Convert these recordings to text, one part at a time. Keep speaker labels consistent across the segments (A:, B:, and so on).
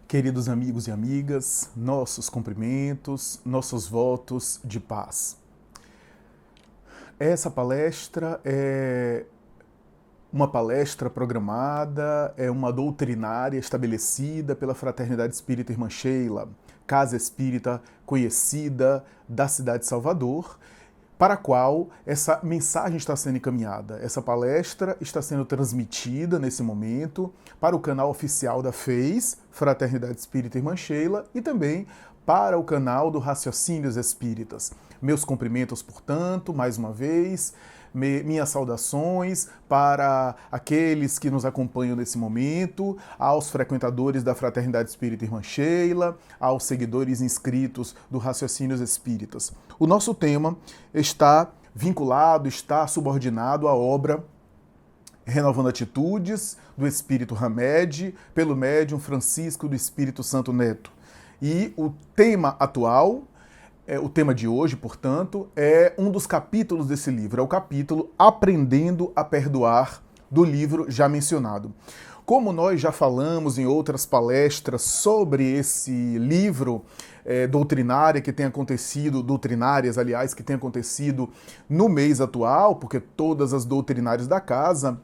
A: Queridos amigos e amigas, nossos cumprimentos, nossos votos de paz. Essa palestra é uma palestra programada, é uma doutrinária estabelecida pela Fraternidade Espírita Irmã Sheila, casa espírita conhecida da cidade de Salvador, para a qual essa mensagem está sendo encaminhada. Essa palestra está sendo transmitida nesse momento para o canal oficial da FEIS, Fraternidade Espírita Irmã Sheila, e também para o canal do Raciocínios Espíritas. Meus cumprimentos, portanto, mais uma vez, minhas saudações para aqueles que nos acompanham nesse momento, aos frequentadores da Fraternidade Espírita Irmã Sheila, aos seguidores inscritos do Raciocínios Espíritas. O nosso tema está vinculado, está subordinado à obra Renovando Atitudes, do Espírito Hamed, pelo médium Francisco do Espírito Santo Neto. E o tema atual, o tema de hoje, portanto, é um dos capítulos desse livro, é o capítulo Aprendendo a Perdoar, do livro já mencionado. Como nós já falamos em outras palestras sobre esse livro doutrinárias, que tem acontecido no mês atual, porque todas as doutrinárias da casa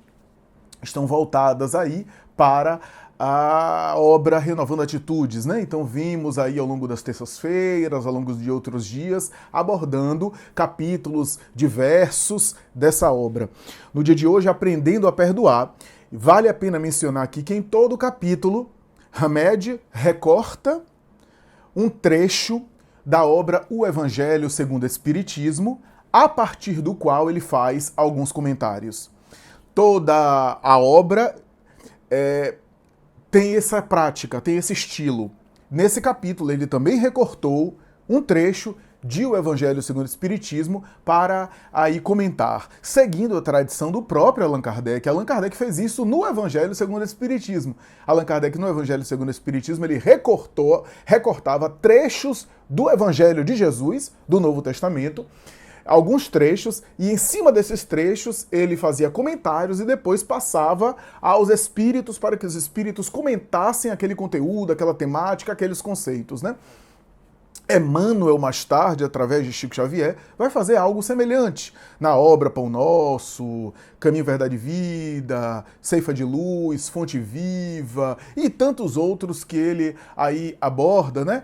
A: estão voltadas aí para a obra Renovando Atitudes, né? Então vimos aí ao longo das terças-feiras, ao longo de outros dias, abordando capítulos diversos dessa obra. No dia de hoje, Aprendendo a Perdoar, vale a pena mencionar aqui que em todo o capítulo, Hamed recorta um trecho da obra O Evangelho segundo o Espiritismo, a partir do qual ele faz alguns comentários. Toda a obra tem essa prática, tem esse estilo. Nesse capítulo, ele também recortou um trecho de O Evangelho segundo o Espiritismo para aí comentar, seguindo a tradição do próprio Allan Kardec. Allan Kardec fez isso no Evangelho segundo o Espiritismo. Allan Kardec, no Evangelho segundo o Espiritismo, ele recortava trechos do Evangelho de Jesus, do Novo Testamento, alguns trechos, e em cima desses trechos ele fazia comentários e depois passava aos espíritos para que os espíritos comentassem aquele conteúdo, aquela temática, aqueles conceitos, né? Emmanuel, mais tarde, através de Chico Xavier, vai fazer algo semelhante na obra Pão Nosso, Caminho, Verdade e Vida, Ceifa de Luz, Fonte Viva e tantos outros que ele aí aborda, né?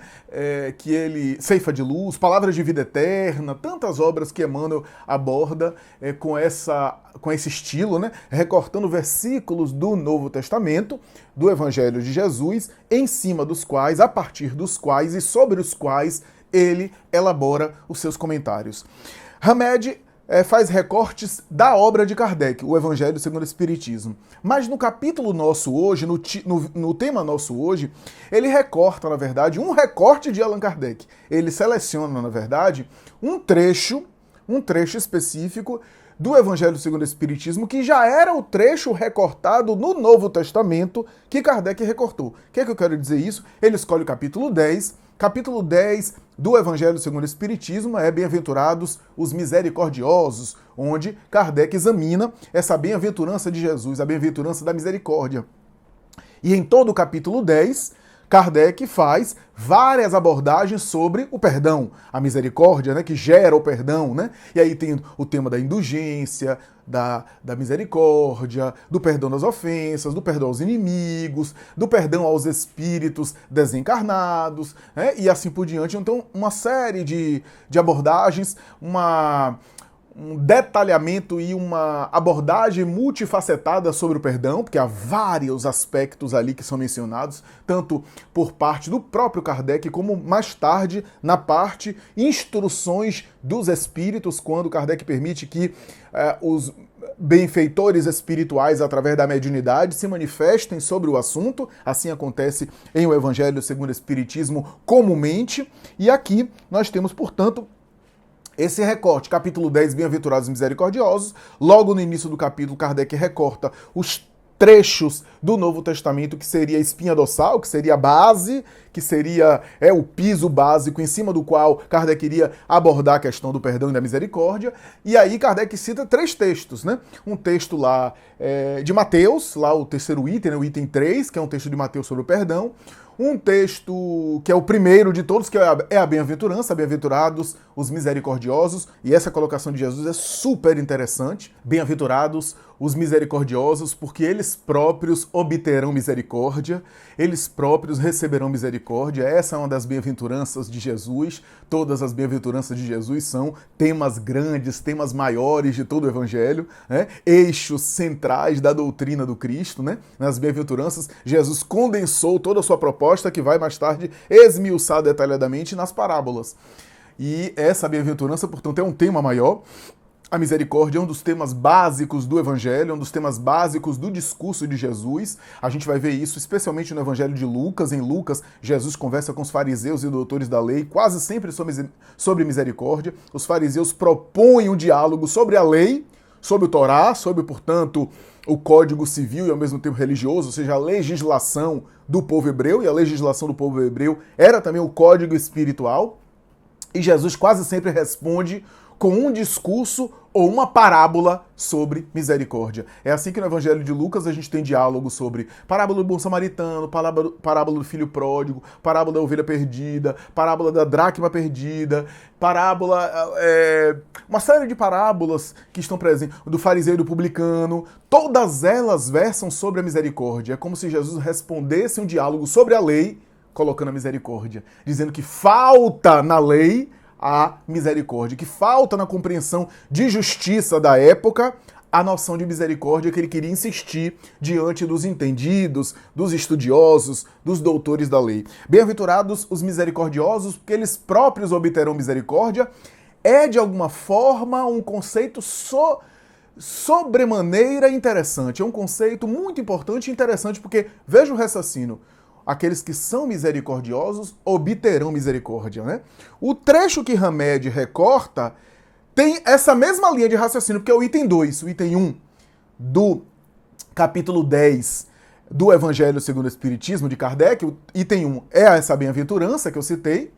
A: Ceifa de Luz, Palavras de Vida Eterna, tantas obras que Emmanuel aborda com esse estilo, né? Recortando versículos do Novo Testamento, do Evangelho de Jesus, em cima dos quais, a partir dos quais e sobre os quais ele elabora os seus comentários. Hamed faz recortes da obra de Kardec, o Evangelho segundo o Espiritismo. Mas no capítulo nosso hoje, no tema nosso hoje, ele recorta, na verdade, um recorte de Allan Kardec. Ele seleciona, na verdade, um trecho específico do Evangelho segundo o Espiritismo, que já era o trecho recortado no Novo Testamento que Kardec recortou. O que é que eu quero dizer isso? Ele escolhe o capítulo 10. Capítulo 10 do Evangelho segundo o Espiritismo é Bem-aventurados os misericordiosos, onde Kardec examina essa bem-aventurança de Jesus, a bem-aventurança da misericórdia. E em todo o capítulo 10, Kardec faz várias abordagens sobre o perdão, a misericórdia, né, que gera o perdão, né? E aí tem o tema da indulgência, da misericórdia, do perdão das ofensas, do perdão aos inimigos, do perdão aos espíritos desencarnados, né? E assim por diante. Então, uma série de abordagens, um detalhamento e uma abordagem multifacetada sobre o perdão, porque há vários aspectos ali que são mencionados, tanto por parte do próprio Kardec, como mais tarde na parte Instruções dos Espíritos, quando Kardec permite que os benfeitores espirituais, através da mediunidade, se manifestem sobre o assunto. Assim acontece em O Evangelho segundo o Espiritismo comumente. E aqui nós temos, portanto, esse recorte, capítulo 10, Bem-aventurados e misericordiosos. Logo no início do capítulo, Kardec recorta os trechos do Novo Testamento, que seria a espinha dorsal, que seria a base, que seria o piso básico em cima do qual Kardec iria abordar a questão do perdão e da misericórdia. E aí Kardec cita 3 textos, né? Um texto lá de Mateus, lá o terceiro item, né? O item 3, que é um texto de Mateus sobre o perdão. um texto que é o primeiro de todos, que é a bem-aventurança, bem-aventurados os misericordiosos, e essa colocação de Jesus é super interessante. Bem-aventurados os misericordiosos, porque eles próprios obterão misericórdia, eles próprios receberão misericórdia. Essa é uma das bem-aventuranças de Jesus. Todas as bem-aventuranças de Jesus são temas grandes, temas maiores de todo o Evangelho, né? Eixos centrais da doutrina do Cristo, né? Nas bem-aventuranças, Jesus condensou toda a sua proposta, que vai mais tarde esmiuçar detalhadamente nas parábolas. E essa bem-aventurança, portanto, é um tema maior. A misericórdia é um dos temas básicos do Evangelho, é um dos temas básicos do discurso de Jesus. A gente vai ver isso especialmente no Evangelho de Lucas. Em Lucas, Jesus conversa com os fariseus e doutores da lei, quase sempre sobre misericórdia. Os fariseus propõem um diálogo sobre a lei, sobre o Torá, sobre, portanto, o Código Civil e ao mesmo tempo religioso, ou seja, a legislação do povo hebreu, e a legislação do povo hebreu era também o código espiritual. E Jesus quase sempre responde com um discurso ou uma parábola sobre misericórdia. É assim que no Evangelho de Lucas a gente tem diálogo sobre parábola do bom samaritano, parábola do filho pródigo, parábola da ovelha perdida, parábola da dracma perdida, uma série de parábolas que estão presentes, do fariseu e do publicano. Todas elas versam sobre a misericórdia. É como se Jesus respondesse um diálogo sobre a lei, colocando a misericórdia, dizendo que falta na lei a misericórdia, que falta na compreensão de justiça da época a noção de misericórdia que ele queria insistir diante dos entendidos, dos estudiosos, dos doutores da lei. Bem-aventurados os misericordiosos, porque eles próprios obterão misericórdia, é de alguma forma um conceito sobremaneira interessante, é um conceito muito importante e interessante, porque veja o raciocínio. Aqueles que são misericordiosos obterão misericórdia, né? O trecho que Hamed recorta tem essa mesma linha de raciocínio, porque é o item 2, o item 1 do capítulo 10 do Evangelho segundo o Espiritismo de Kardec. O item 1 é essa bem-aventurança que eu citei,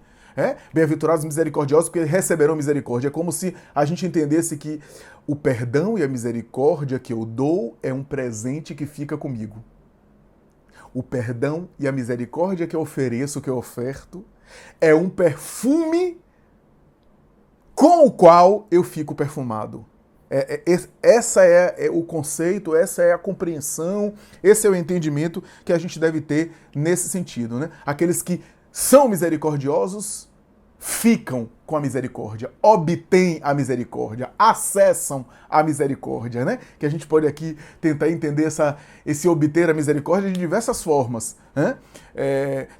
A: bem-aventurados misericordiosos, porque receberão misericórdia. É como se a gente entendesse que o perdão e a misericórdia que eu dou é um presente que fica comigo. O perdão e a misericórdia que eu ofereço, que eu oferto, é um perfume com o qual eu fico perfumado. Essa é o conceito, essa é a compreensão, esse é o entendimento que a gente deve ter nesse sentido, né? Aqueles que são misericordiosos ficam com a misericórdia, obtêm a misericórdia, acessam a misericórdia, né? Que a gente pode aqui tentar entender esse obter a misericórdia de diversas formas, né?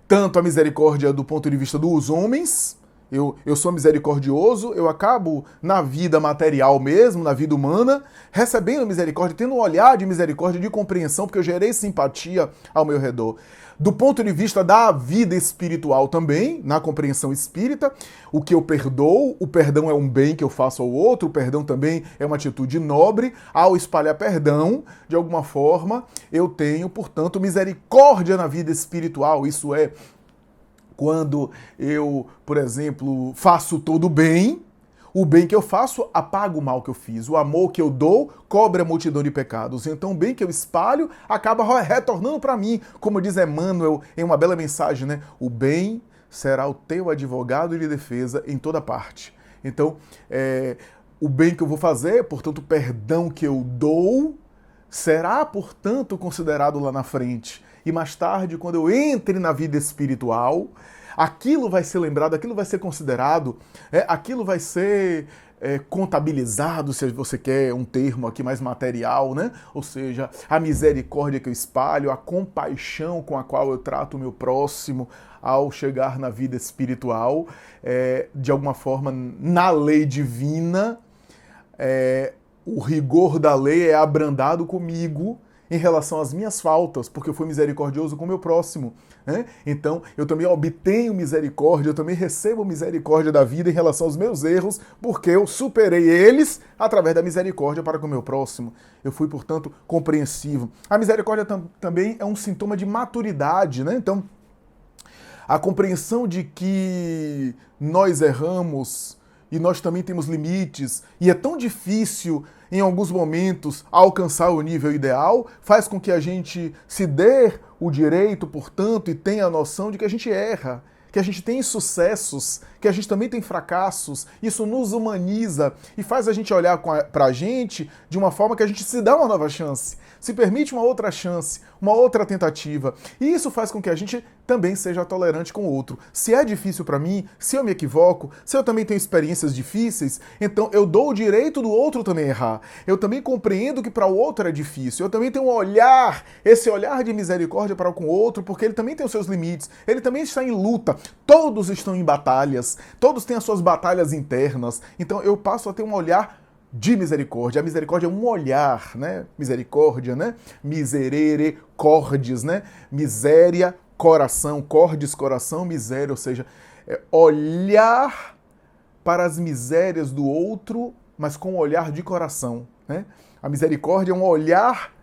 A: Tanto a misericórdia do ponto de vista dos homens, eu sou misericordioso, eu acabo na vida material mesmo, na vida humana, recebendo misericórdia, tendo um olhar de misericórdia, de compreensão, porque eu gerei simpatia ao meu redor. Do ponto de vista da vida espiritual também, na compreensão espírita, o que eu perdoo, o perdão é um bem que eu faço ao outro, o perdão também é uma atitude nobre. Ao espalhar perdão, de alguma forma, eu tenho, portanto, misericórdia na vida espiritual. Isso é, quando eu, por exemplo, faço todo o bem que eu faço apaga o mal que eu fiz. O amor que eu dou cobre a multidão de pecados. Então o bem que eu espalho acaba retornando para mim. Como diz Emmanuel em uma bela mensagem, né? O bem será o teu advogado de defesa em toda parte. Então, o bem que eu vou fazer, portanto, o perdão que eu dou, será, portanto, considerado lá na frente. E mais tarde, quando eu entre na vida espiritual, aquilo vai ser lembrado, aquilo vai ser considerado, aquilo vai ser contabilizado, se você quer um termo aqui mais material, né? Ou seja, a misericórdia que eu espalho, a compaixão com a qual eu trato o meu próximo ao chegar na vida espiritual, de alguma forma, na lei divina, o rigor da lei é abrandado comigo em relação às minhas faltas, porque eu fui misericordioso com o meu próximo, né? Então, eu também obtenho misericórdia, eu também recebo misericórdia da vida em relação aos meus erros, porque eu superei eles através da misericórdia para com o meu próximo. Eu fui, portanto, compreensivo. A misericórdia também é um sintoma de maturidade, né? Então, a compreensão de que nós erramos e nós também temos limites, e é tão difícil em alguns momentos, alcançar o nível ideal, faz com que a gente se dê o direito, portanto, e tenha a noção de que a gente erra, que a gente tem insucessos, que a gente também tem fracassos. Isso nos humaniza e faz a gente olhar pra gente de uma forma que a gente se dá uma nova chance, se permite uma outra chance, uma outra tentativa. E isso faz com que a gente também seja tolerante com o outro. Se é difícil pra mim, se eu me equivoco, se eu também tenho experiências difíceis, então eu dou o direito do outro também errar. Eu também compreendo que para o outro é difícil. Eu também tenho um olhar, esse olhar de misericórdia para com o outro, porque ele também tem os seus limites. Ele também está em luta. Todos estão em batalhas. Todos têm as suas batalhas internas. Então eu passo a ter um olhar de misericórdia. A misericórdia é um olhar, né? Misericórdia, né? Miserere cordes, né? Miséria, coração, cordes, coração, miséria, ou seja, olhar para as misérias do outro, mas com um olhar de coração, né? A misericórdia é um olhar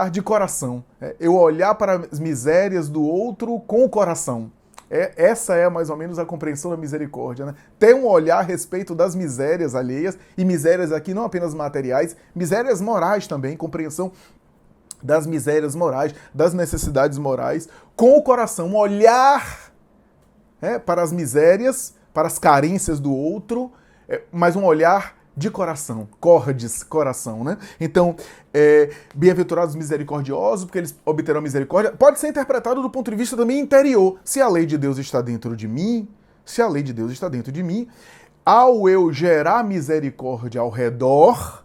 A: de coração. Eu olhar para as misérias do outro com o coração. Essa é mais ou menos a compreensão da misericórdia, né? Ter um olhar a respeito das misérias alheias, e misérias aqui não apenas materiais, misérias morais também, compreensão das misérias morais, das necessidades morais, com o coração, um olhar para as misérias, para as carências do outro, mas um olhar de coração, cordes, coração, né? Então, bem-aventurados misericordiosos, porque eles obterão misericórdia, pode ser interpretado do ponto de vista também interior. Se a lei de Deus está dentro de mim, ao eu gerar misericórdia ao redor,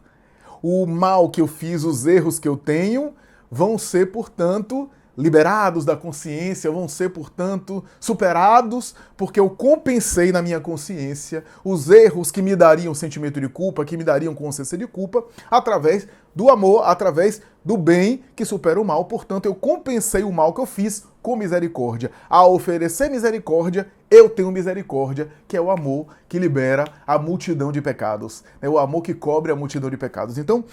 A: o mal que eu fiz, os erros que eu tenho, vão ser, portanto, liberados da consciência, vão ser, portanto, superados, porque eu compensei na minha consciência os erros que me dariam sentimento de culpa, que me dariam consciência de culpa, através do amor, através do bem que supera o mal. Portanto, eu compensei o mal que eu fiz com misericórdia. Ao oferecer misericórdia, eu tenho misericórdia, que é o amor que libera a multidão de pecados. É o amor que cobre a multidão de pecados. Então,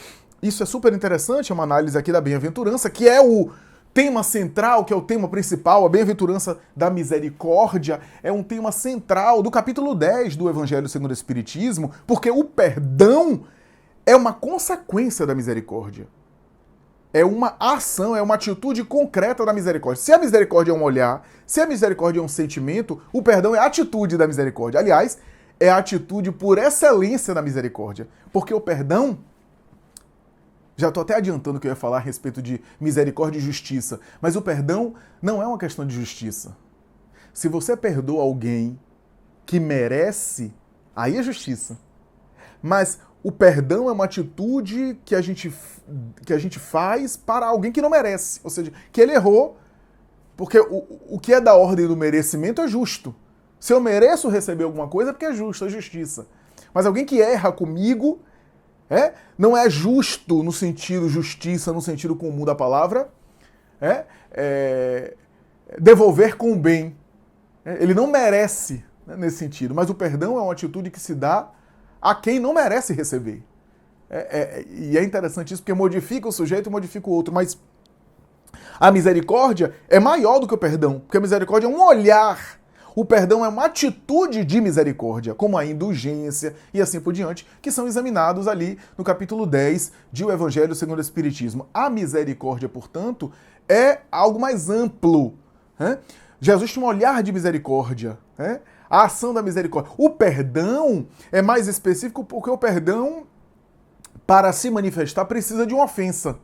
A: isso é super interessante, é uma análise aqui da bem-aventurança, que é o tema central, que é o tema principal. A bem-aventurança da misericórdia é um tema central do capítulo 10 do Evangelho segundo o Espiritismo, porque o perdão é uma consequência da misericórdia. É uma ação, é uma atitude concreta da misericórdia. Se a misericórdia é um olhar, se a misericórdia é um sentimento, o perdão é a atitude da misericórdia. Aliás, é a atitude por excelência da misericórdia. Porque o perdão, já estou até adiantando o que eu ia falar a respeito de misericórdia e justiça, mas o perdão não é uma questão de justiça. Se você perdoa alguém que merece, aí é justiça. Mas o perdão é uma atitude que a gente faz para alguém que não merece. Ou seja, que ele errou, porque o que é da ordem do merecimento é justo. Se eu mereço receber alguma coisa é porque é justo, é justiça. Mas alguém que erra comigo, não é justo no sentido justiça, no sentido comum da palavra, devolver com o bem. Ele não merece, né, nesse sentido, mas o perdão é uma atitude que se dá a quem não merece receber. E é interessante isso, porque modifica o sujeito e modifica o outro, mas a misericórdia é maior do que o perdão, porque a misericórdia é um olhar. O perdão é uma atitude de misericórdia, como a indulgência e assim por diante, que são examinados ali no capítulo 10 de O Evangelho segundo o Espiritismo. A misericórdia, portanto, é algo mais amplo. Jesus tinha um olhar de misericórdia, a ação da misericórdia. O perdão é mais específico porque o perdão, para se manifestar, precisa de uma ofensa,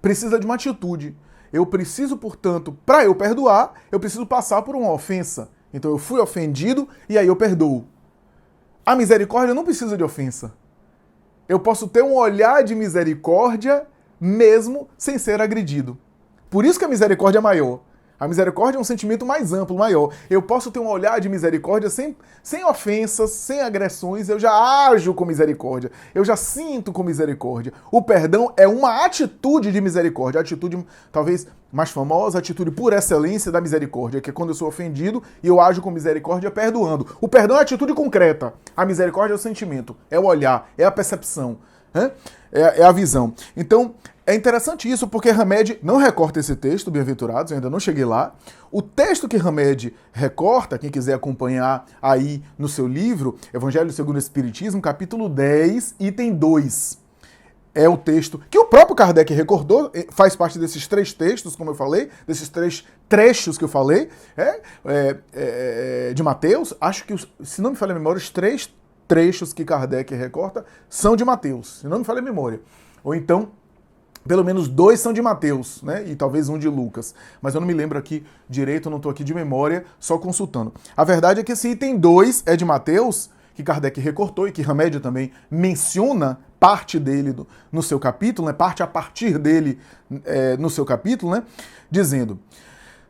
A: precisa de uma atitude. Eu preciso, portanto, para eu perdoar, eu preciso passar por uma ofensa. Então eu fui ofendido e aí eu perdoo. A misericórdia não precisa de ofensa. Eu posso ter um olhar de misericórdia mesmo sem ser agredido. Por isso que a misericórdia é maior. A misericórdia é um sentimento mais amplo, maior. Eu posso ter um olhar de misericórdia sem ofensas, sem agressões, eu já ajo com misericórdia, eu já sinto com misericórdia. O perdão é uma atitude de misericórdia, a atitude talvez mais famosa, a atitude por excelência da misericórdia, que é quando eu sou ofendido e eu ajo com misericórdia perdoando. O perdão é a atitude concreta, a misericórdia é o sentimento, é o olhar, é a percepção, é a visão. Então, É interessante isso, porque Hamed não recorta esse texto, Bem-aventurados, eu ainda não cheguei lá. O texto que Hamed recorta, quem quiser acompanhar aí no seu livro, Evangelho segundo o Espiritismo, capítulo 10, item 2. É o texto que o próprio Kardec recordou, faz parte desses 3 textos, como eu falei, desses 3 trechos que eu falei, de Mateus. Acho que, se não me falha a memória, os 3 trechos que Kardec recorta são de Mateus, se não me falha a memória. Ou então, pelo menos 2 são de Mateus, né? E talvez um de Lucas. Mas eu não me lembro aqui direito, eu não estou aqui de memória, só consultando. A verdade é que esse item 2 é de Mateus, que Kardec recortou e que Hamed também menciona parte dele no seu capítulo, né? Parte a partir dele no seu capítulo, né? Dizendo: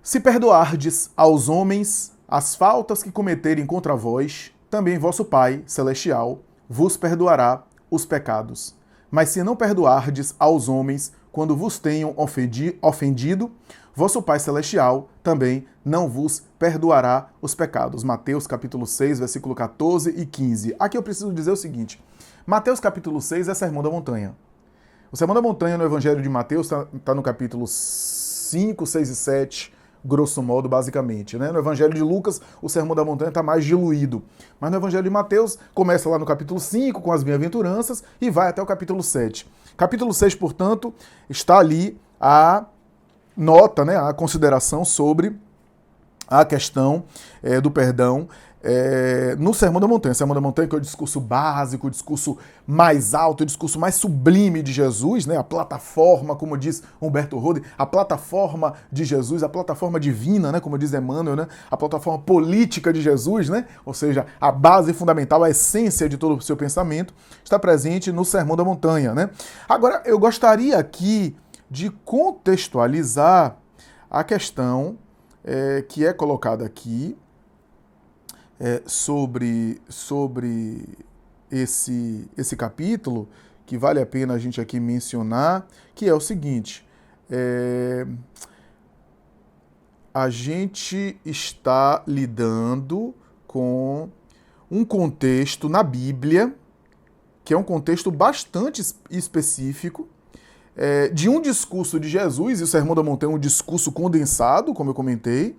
A: se perdoardes aos homens as faltas que cometerem contra vós, também vosso Pai Celestial vos perdoará os pecados. Mas se não perdoardes aos homens quando vos tenham ofendido, vosso Pai Celestial também não vos perdoará os pecados. Mateus capítulo 6, versículo 14 e 15. Aqui eu preciso dizer o seguinte: Mateus capítulo 6 é Sermão da Montanha. O Sermão da Montanha no Evangelho de Mateus está no capítulo 5, 6 e 7, grosso modo, basicamente, né? No Evangelho de Lucas, o Sermão da Montanha está mais diluído. Mas no Evangelho de Mateus, começa lá no capítulo 5, com as bem-aventuranças, e vai até o capítulo 7. Capítulo 6, portanto, está ali a nota, né, a consideração sobre a questão do perdão no Sermão da Montanha. O Sermão da Montanha, que é o discurso básico, o discurso mais alto, o discurso mais sublime de Jesus, né? A plataforma, como diz Humberto Rode, a plataforma de Jesus, a plataforma divina, né? Como diz Emmanuel, né? A plataforma política de Jesus, né? Ou seja, a base fundamental, a essência de todo o seu pensamento, está presente no Sermão da Montanha, né? Agora, eu gostaria aqui de contextualizar a questão que é colocada aqui, sobre esse capítulo, que vale a pena a gente aqui mencionar, que é o seguinte: a gente está lidando com um contexto na Bíblia, que é um contexto bastante específico, de um discurso de Jesus, e o Sermão da Montanha é um discurso condensado, como eu comentei,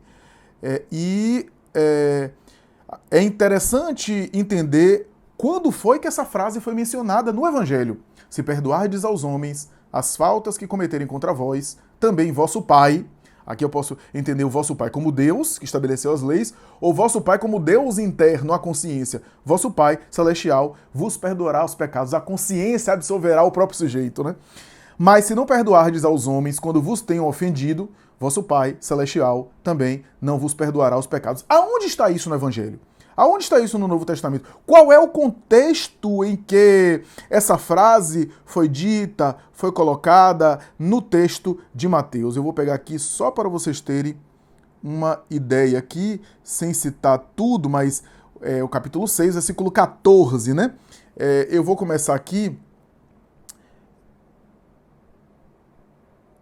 A: é interessante entender quando foi que essa frase foi mencionada no Evangelho. Se perdoardes aos homens as faltas que cometerem contra vós, também vosso Pai, aqui eu posso entender o vosso Pai como Deus, que estabeleceu as leis, ou vosso Pai como Deus interno, a consciência. Vosso Pai Celestial vos perdoará os pecados, a consciência absolverá o próprio sujeito, né? Mas se não perdoardes aos homens quando vos tenham ofendido, vosso Pai Celestial também não vos perdoará os pecados. Aonde está isso no Evangelho? Aonde está isso no Novo Testamento? Qual é o contexto em que essa frase foi dita, foi colocada no texto de Mateus? Eu vou pegar aqui só para vocês terem uma ideia aqui, sem citar tudo, mas o capítulo 6, versículo 14, né? Eu vou começar aqui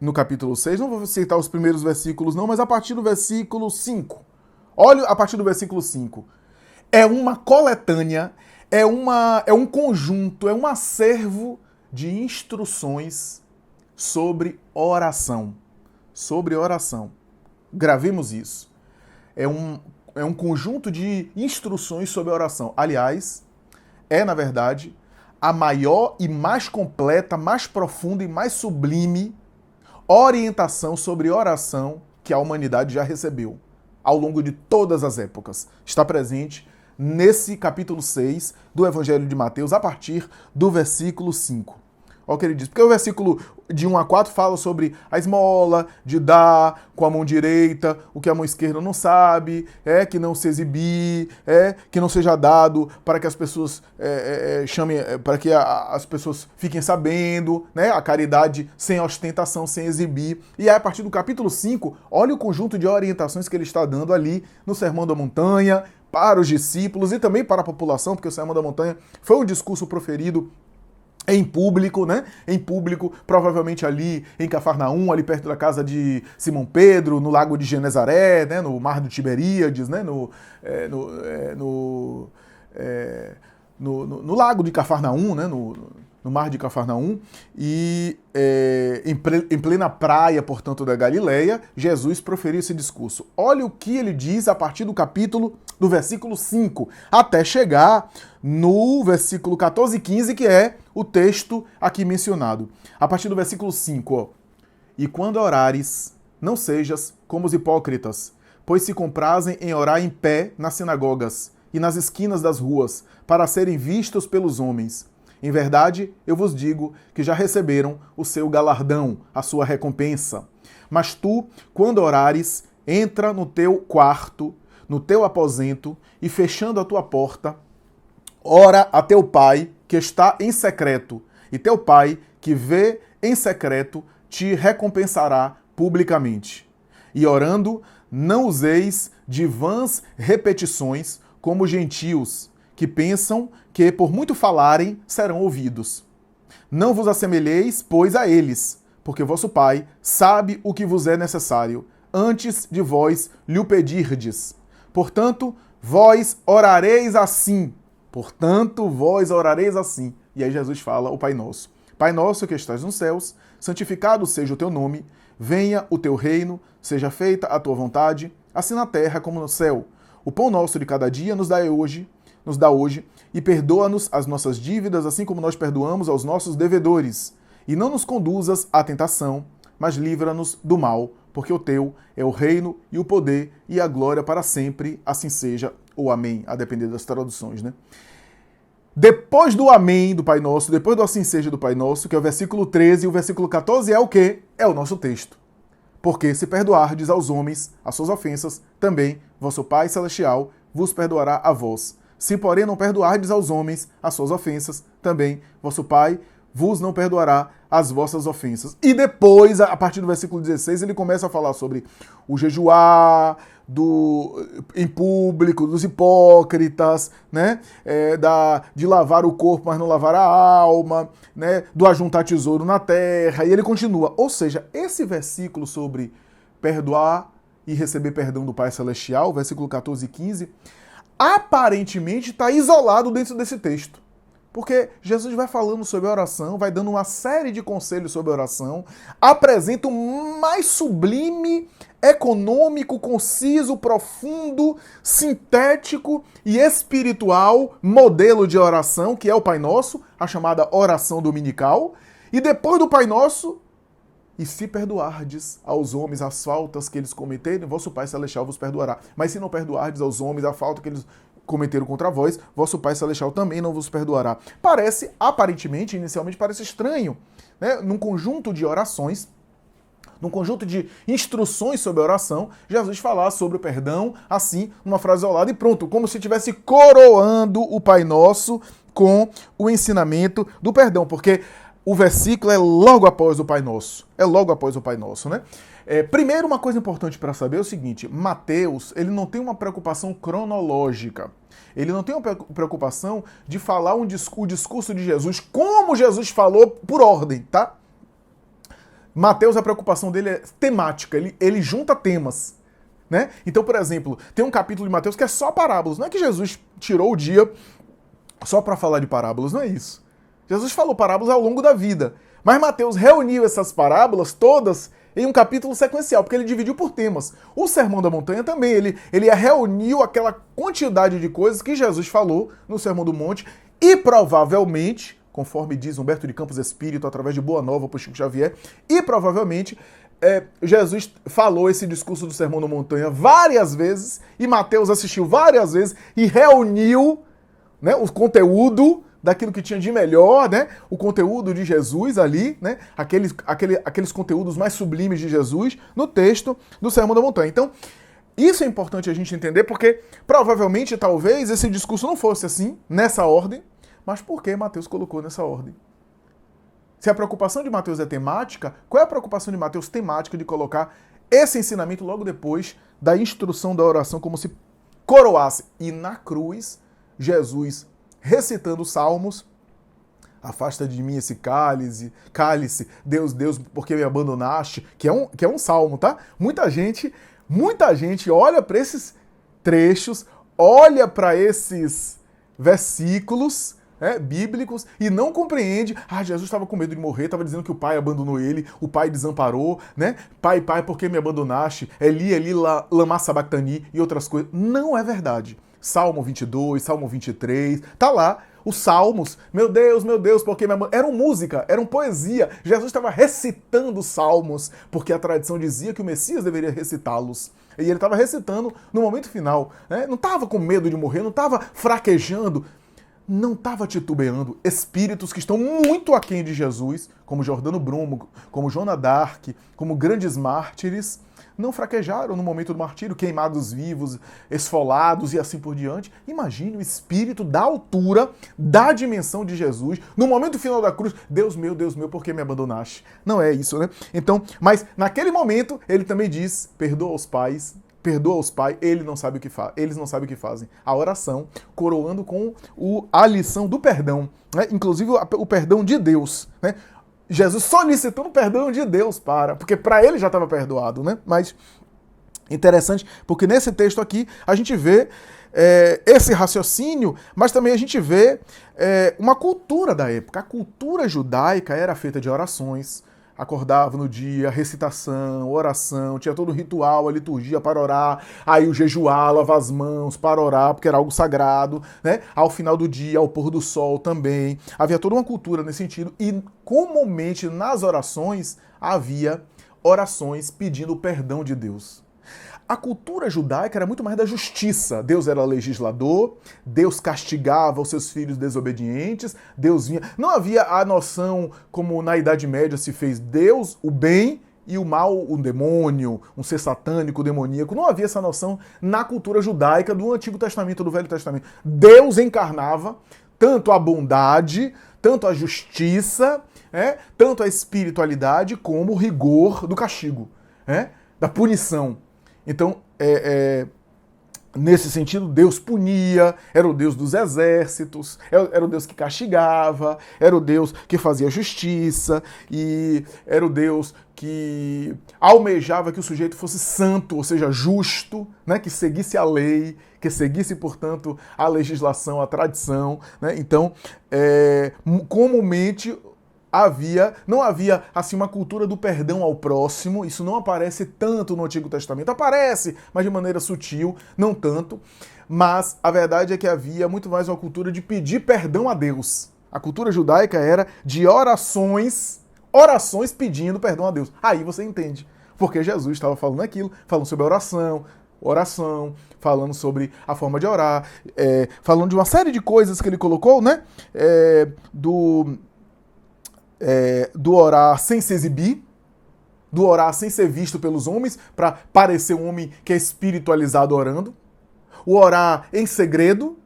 A: no capítulo 6, não vou citar os primeiros versículos não, mas a partir do versículo 5. Olha a partir do versículo 5. É uma coletânea, é um conjunto, é um acervo de instruções sobre oração. Sobre oração. Gravemos isso. É um conjunto de instruções sobre oração. Aliás, na verdade, a maior e mais completa, mais profunda e mais sublime orientação sobre oração que a humanidade já recebeu ao longo de todas as épocas. Está presente nesse capítulo 6 do Evangelho de Mateus, a partir do versículo 5. Olha o que ele diz. Porque o versículo de 1 a 4 fala sobre a esmola, de dar com a mão direita, o que a mão esquerda não sabe, que não se exibir, que não seja dado para que as pessoas chamem, para que as pessoas fiquem sabendo, né? A caridade sem ostentação, sem exibir. E aí, a partir do capítulo 5, olha o conjunto de orientações que ele está dando ali no Sermão da Montanha, para os discípulos e também para a população, porque o Sermão da Montanha foi um discurso proferido em público, né? Em público, provavelmente ali em Cafarnaum, ali perto da casa de Simão Pedro, no lago de Genezaré, né? No mar do Tiberíades, né? No lago de Cafarnaum, né? no mar de Cafarnaum, e em plena praia, portanto, da Galileia, Jesus proferiu esse discurso. Olha o que ele diz a partir do versículo 5, até chegar no versículo 14 e 15, que é o texto aqui mencionado. A partir do versículo 5, ó. E quando orares, não sejas como os hipócritas, pois se comprazem em orar em pé nas sinagogas e nas esquinas das ruas, para serem vistos pelos homens. Em verdade, eu vos digo que já receberam o seu galardão, a sua recompensa. Mas tu, quando orares, entra no teu quarto, no teu aposento, e fechando a tua porta, ora a teu pai que está em secreto, e teu pai que vê em secreto te recompensará publicamente. E orando, não useis de vãs repetições como gentios, que pensam que por muito falarem serão ouvidos. Não vos assemelheis, pois, a eles, porque vosso Pai sabe o que vos é necessário, antes de vós lhe o pedirdes. Portanto, vós orareis assim. E aí Jesus fala o Pai Nosso. Pai nosso que estás nos céus, santificado seja o teu nome, venha o teu reino, seja feita a tua vontade, assim na terra como no céu. O pão nosso de cada dia nos dá hoje, e perdoa-nos as nossas dívidas, assim como nós perdoamos aos nossos devedores. E não nos conduzas à tentação, mas livra-nos do mal, porque o teu é o reino e o poder e a glória para sempre, assim seja, ou amém, a depender das traduções, né? Depois do amém do Pai Nosso, depois do assim seja do Pai Nosso, que é o versículo 13 e o versículo 14, é o quê? É o nosso texto. Porque se perdoardes aos homens as suas ofensas, também vosso Pai Celestial vos perdoará a vós. Se, porém, não perdoardes aos homens as suas ofensas, também vosso Pai vos não perdoará as vossas ofensas. E depois, a partir do versículo 16, ele começa a falar sobre o jejuar em público, dos hipócritas, né? De lavar o corpo, mas não lavar a alma, né? Do ajuntar tesouro na terra. E ele continua. Ou seja, esse versículo sobre perdoar e receber perdão do Pai Celestial, versículo 14 e 15, aparentemente está isolado dentro desse texto. Porque Jesus vai falando sobre a oração, vai dando uma série de conselhos sobre a oração, apresenta um mais sublime, econômico, conciso, profundo, sintético e espiritual modelo de oração, que é o Pai Nosso, a chamada oração dominical. E depois do Pai Nosso, e se perdoardes aos homens as faltas que eles cometerem, vosso Pai Celestial vos perdoará. Mas se não perdoardes aos homens a falta que eles cometeram contra vós, vosso Pai Celestial também não vos perdoará. Parece, aparentemente, inicialmente parece estranho, né? Num conjunto de orações, num conjunto de instruções sobre a oração, Jesus falar sobre o perdão, assim, numa frase isolada e pronto, como se estivesse coroando o Pai Nosso com o ensinamento do perdão, porque o versículo é logo após o Pai Nosso. É logo após o Pai Nosso, né? Primeiro, uma coisa importante para saber é o seguinte: Mateus, ele não tem uma preocupação cronológica. Ele não tem uma preocupação de falar o discurso de Jesus, como Jesus falou, por ordem, tá? Mateus, a preocupação dele é temática, ele junta temas, né? Então, por exemplo, tem um capítulo de Mateus que é só parábolas. Não é que Jesus tirou o dia só para falar de parábolas, não é isso. Jesus falou parábolas ao longo da vida, mas Mateus reuniu essas parábolas todas em um capítulo sequencial, porque ele dividiu por temas. O Sermão da Montanha também, ele reuniu aquela quantidade de coisas que Jesus falou no Sermão do Monte e provavelmente, conforme diz Humberto de Campos Espírito, através de Boa Nova para Chico Xavier, e provavelmente Jesus falou esse discurso do Sermão da Montanha várias vezes, e Mateus assistiu várias vezes e reuniu, né, o conteúdo daquilo que tinha de melhor, né? O conteúdo de Jesus ali, né? Aqueles conteúdos mais sublimes de Jesus no texto do Sermão da Montanha. Então, isso é importante a gente entender, porque provavelmente, talvez, esse discurso não fosse assim, nessa ordem, mas por que Mateus colocou nessa ordem? Se a preocupação de Mateus é temática, qual é a preocupação de Mateus temática de colocar esse ensinamento logo depois da instrução da oração, como se coroasse? E na cruz, Jesus recitando salmos, afasta de mim esse cálice, Deus, Deus, porque me abandonaste, que é um salmo, tá? Muita gente olha para esses trechos, olha para esses versículos, bíblicos e não compreende, Jesus estava com medo de morrer, estava dizendo que o pai abandonou ele, o pai desamparou, né? Pai, por que me abandonaste? Eli, Eli, lama sabachthani e outras coisas. Não é verdade. Salmo 22, Salmo 23, tá lá. Os salmos, meu Deus, por que me abandonaste? Eram música, eram poesia. Jesus estava recitando os salmos, porque a tradição dizia que o Messias deveria recitá-los. E ele estava recitando no momento final. Né? Não estava com medo de morrer, não estava fraquejando, não estava titubeando. Espíritos que estão muito aquém de Jesus, como Giordano Bruno, como Joana d'Arc, como grandes mártires, não fraquejaram no momento do martírio, queimados vivos, esfolados e assim por diante. Imagine o espírito da altura, da dimensão de Jesus, no momento final da cruz. Deus meu, por que me abandonaste? Não é isso, né? Então, mas naquele momento, ele também diz, perdoa os pais, eles não sabem o que fazem. A oração, coroando com a lição do perdão, né? Inclusive o perdão de Deus, né? Jesus solicitando o perdão de Deus porque para ele já estava perdoado, né? Mas interessante, porque nesse texto aqui a gente vê esse raciocínio, mas também a gente vê uma cultura da época. A cultura judaica era feita de orações, acordava no dia, recitação, oração, tinha todo o ritual, a liturgia para orar, aí o jejuar, lavar as mãos para orar, porque era algo sagrado, né? Ao final do dia, ao pôr do sol também. Havia toda uma cultura nesse sentido e comumente nas orações havia orações pedindo o perdão de Deus. A cultura judaica era muito mais da justiça. Deus era legislador, Deus castigava os seus filhos desobedientes, Deus vinha... Não havia a noção, como na Idade Média se fez, Deus, o bem, e o mal, um demônio, um ser satânico, demoníaco. Não havia essa noção na cultura judaica do Antigo Testamento, do Velho Testamento. Deus encarnava tanto a bondade, tanto a justiça, tanto a espiritualidade, como o rigor do castigo, da punição. Então, nesse sentido, Deus punia, era o Deus dos exércitos, era o Deus que castigava, era o Deus que fazia justiça, e era o Deus que almejava que o sujeito fosse santo, ou seja, justo, né, que seguisse a lei, que seguisse, portanto, a legislação, a tradição. Né? Então, comumente... não havia assim uma cultura do perdão ao próximo, isso não aparece tanto no Antigo Testamento, aparece, mas de maneira sutil, não tanto, mas a verdade é que havia muito mais uma cultura de pedir perdão a Deus. A cultura judaica era de orações pedindo perdão a Deus. Aí você entende, porque Jesus estava falando aquilo, falando sobre a oração, falando sobre a forma de orar, falando de uma série de coisas que ele colocou, né, do orar sem se exibir, do orar sem ser visto pelos homens, para parecer um homem que é espiritualizado orando, o orar em segredo,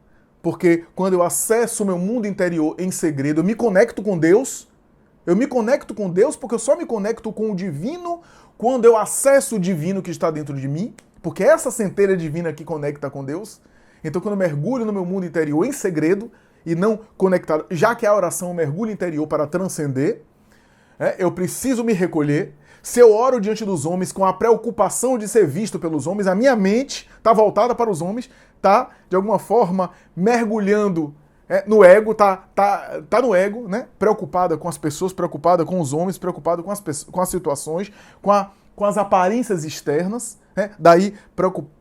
A: porque quando eu acesso o meu mundo interior em segredo, eu me conecto com Deus, porque eu só me conecto com o divino quando eu acesso o divino que está dentro de mim, porque é essa centelha divina que conecta com Deus. Então quando eu mergulho no meu mundo interior em segredo, e não conectado, já que a oração é um mergulho interior para transcender, eu preciso me recolher. Se eu oro diante dos homens com a preocupação de ser visto pelos homens, a minha mente está voltada para os homens, está, de alguma forma, mergulhando no ego, tá no ego, né? Preocupada com as pessoas, preocupada com os homens, preocupada com as situações, com as aparências externas, né? Daí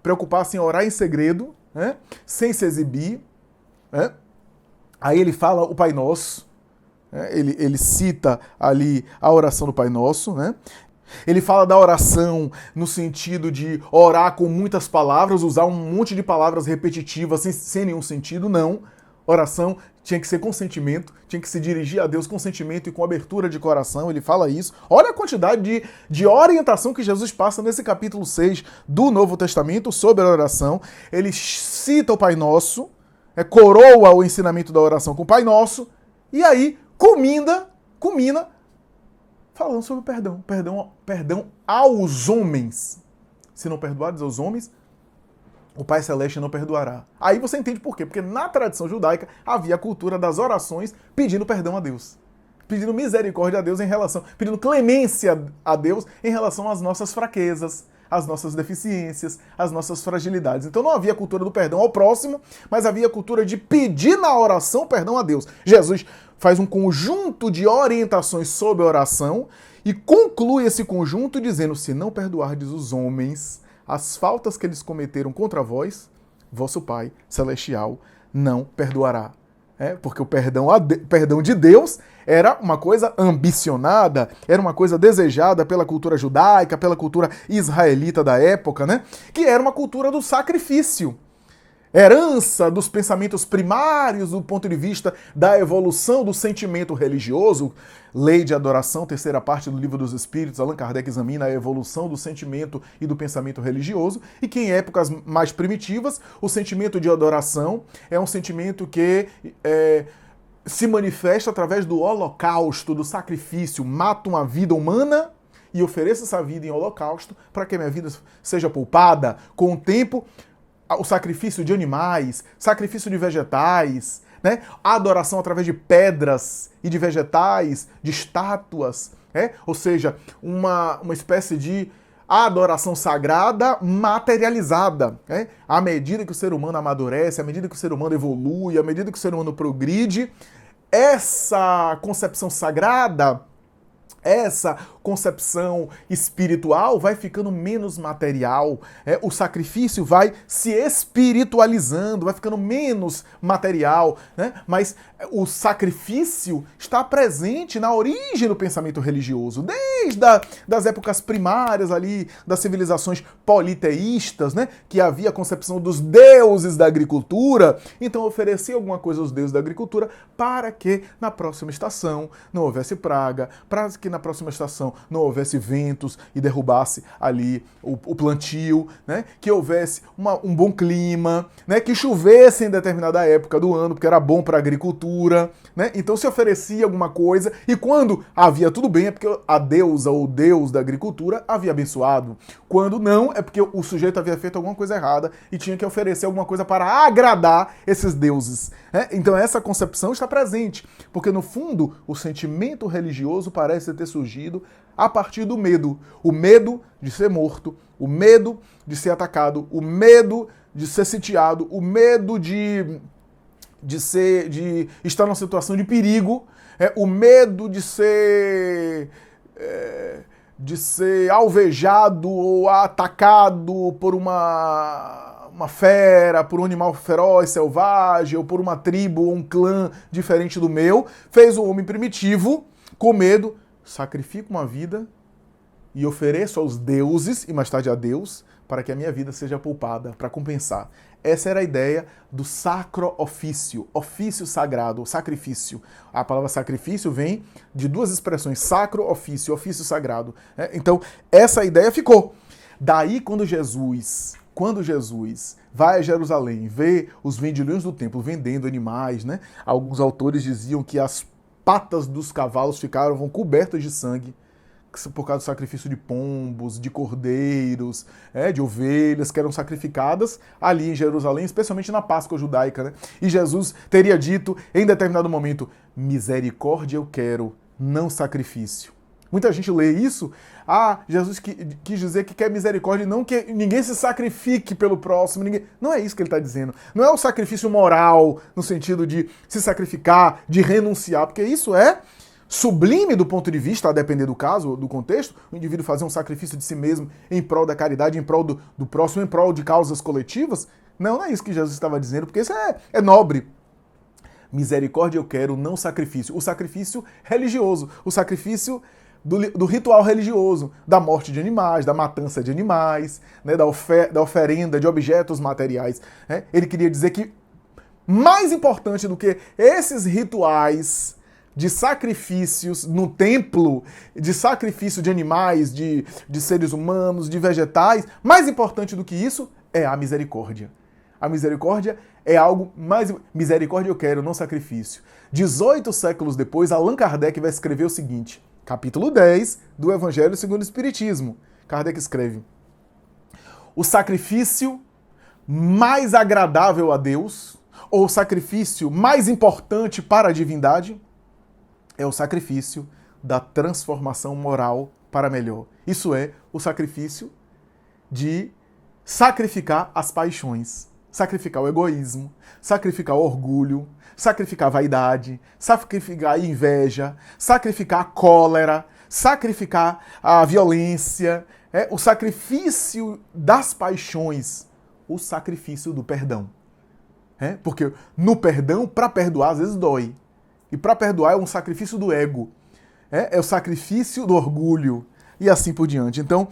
A: preocupar-se em orar em segredo, né? Sem se exibir, né? Aí ele fala o Pai Nosso, né? Ele cita ali a oração do Pai Nosso, né? Ele fala da oração no sentido de orar com muitas palavras, usar um monte de palavras repetitivas sem nenhum sentido, não. Oração tinha que ser com sentimento, tinha que se dirigir a Deus com sentimento e com abertura de coração, ele fala isso. Olha a quantidade de orientação que Jesus passa nesse capítulo 6 do Novo Testamento sobre a oração. Ele cita o Pai Nosso, coroa o ensinamento da oração com o Pai Nosso, e aí culmina falando sobre o perdão aos homens. Se não perdoares aos homens, o Pai Celeste não perdoará. Aí você entende por quê? Porque na tradição judaica havia a cultura das orações pedindo perdão a Deus, pedindo misericórdia a Deus pedindo clemência a Deus em relação às nossas fraquezas, as nossas deficiências, as nossas fragilidades. Então não havia cultura do perdão ao próximo, mas havia cultura de pedir na oração perdão a Deus. Jesus faz um conjunto de orientações sobre a oração e conclui esse conjunto dizendo: se não perdoardes os homens as faltas que eles cometeram contra vós, vosso Pai Celestial não perdoará. Porque o perdão de Deus era uma coisa ambicionada, era uma coisa desejada pela cultura judaica, pela cultura israelita da época, né? Que era uma cultura do sacrifício. Herança dos pensamentos primários do ponto de vista da evolução do sentimento religioso. Lei de Adoração, terceira parte do Livro dos Espíritos, Allan Kardec examina a evolução do sentimento e do pensamento religioso, e que em épocas mais primitivas, o sentimento de adoração é um sentimento que se manifesta através do holocausto, do sacrifício. Mato uma vida humana e ofereço essa vida em holocausto para que a minha vida seja poupada. Com o tempo, o sacrifício de animais, sacrifício de vegetais, né? A adoração através de pedras e de vegetais, de estátuas, ou seja, uma espécie de adoração sagrada materializada. À medida que o ser humano amadurece, à medida que o ser humano evolui, à medida que o ser humano progride, essa concepção sagrada, essa concepção espiritual vai ficando menos material, o sacrifício vai se espiritualizando, vai ficando menos material, né? Mas o sacrifício está presente na origem do pensamento religioso, desde das épocas primárias ali, das civilizações politeístas, né? Que havia a concepção dos deuses da agricultura, então oferecia alguma coisa aos deuses da agricultura para que na próxima estação não houvesse praga, para que na próxima estação não houvesse ventos e derrubasse ali o plantio, né? Que houvesse um bom clima, né? Que chovesse em determinada época do ano, porque era bom para a agricultura, né? Então se oferecia alguma coisa, e quando havia tudo bem é porque a deusa ou o deus da agricultura havia abençoado. Quando não, é porque o sujeito havia feito alguma coisa errada e tinha que oferecer alguma coisa para agradar esses deuses, né? Então essa concepção está presente, porque no fundo o sentimento religioso parece ter surgido a partir do medo. O medo de ser morto, o medo de ser atacado, o medo de ser sitiado, o medo de estar numa situação de perigo, o medo de ser alvejado ou atacado por uma fera, por um animal feroz, selvagem, ou por uma tribo ou um clã diferente do meu, fez o homem primitivo, com medo, sacrifico uma vida e ofereço aos deuses, e mais tarde a Deus, para que a minha vida seja poupada, para compensar. Essa era a ideia do sacro ofício, ofício sagrado, sacrifício. A palavra sacrifício vem de duas expressões, sacro ofício, ofício sagrado. Então, essa ideia ficou. Daí, quando Jesus vai a Jerusalém, vê os vendilhões do templo vendendo animais, né? Alguns autores diziam que as patas dos cavalos ficavam cobertas de sangue por causa do sacrifício de pombos, de cordeiros, de ovelhas que eram sacrificadas ali em Jerusalém, especialmente na Páscoa judaica, né? E Jesus teria dito em determinado momento: misericórdia eu quero, não sacrifício. Muita gente lê isso, Jesus quis dizer que quer misericórdia e não que ninguém se sacrifique pelo próximo. Não é isso que ele está dizendo. Não é o sacrifício moral, no sentido de se sacrificar, de renunciar, porque isso é sublime do ponto de vista, a depender do caso, do contexto, o indivíduo fazer um sacrifício de si mesmo em prol da caridade, em prol do próximo, em prol de causas coletivas. Não é isso que Jesus estava dizendo, porque isso é nobre. Misericórdia eu quero, não sacrifício. O sacrifício religioso, o sacrifício do ritual religioso, da morte de animais, da matança de animais, né, da oferenda de objetos materiais. Né? Ele queria dizer que mais importante do que esses rituais de sacrifícios no templo, de sacrifício de animais, de seres humanos, de vegetais, mais importante do que isso é a misericórdia. A misericórdia é algo mais... Misericórdia eu quero, não sacrifício. 18 séculos depois, Allan Kardec vai escrever o seguinte, capítulo 10 do Evangelho segundo o Espiritismo. Kardec escreve: o sacrifício mais agradável a Deus, ou o sacrifício mais importante para a divindade, é o sacrifício da transformação moral para melhor. Isso é, o sacrifício de sacrificar as paixões, sacrificar o egoísmo, sacrificar o orgulho, sacrificar a vaidade, sacrificar a inveja, sacrificar a cólera, sacrificar a violência, o sacrifício das paixões, o sacrifício do perdão. Porque no perdão, para perdoar, às vezes dói. E para perdoar é um sacrifício do ego. É o sacrifício do orgulho. E assim por diante. Então,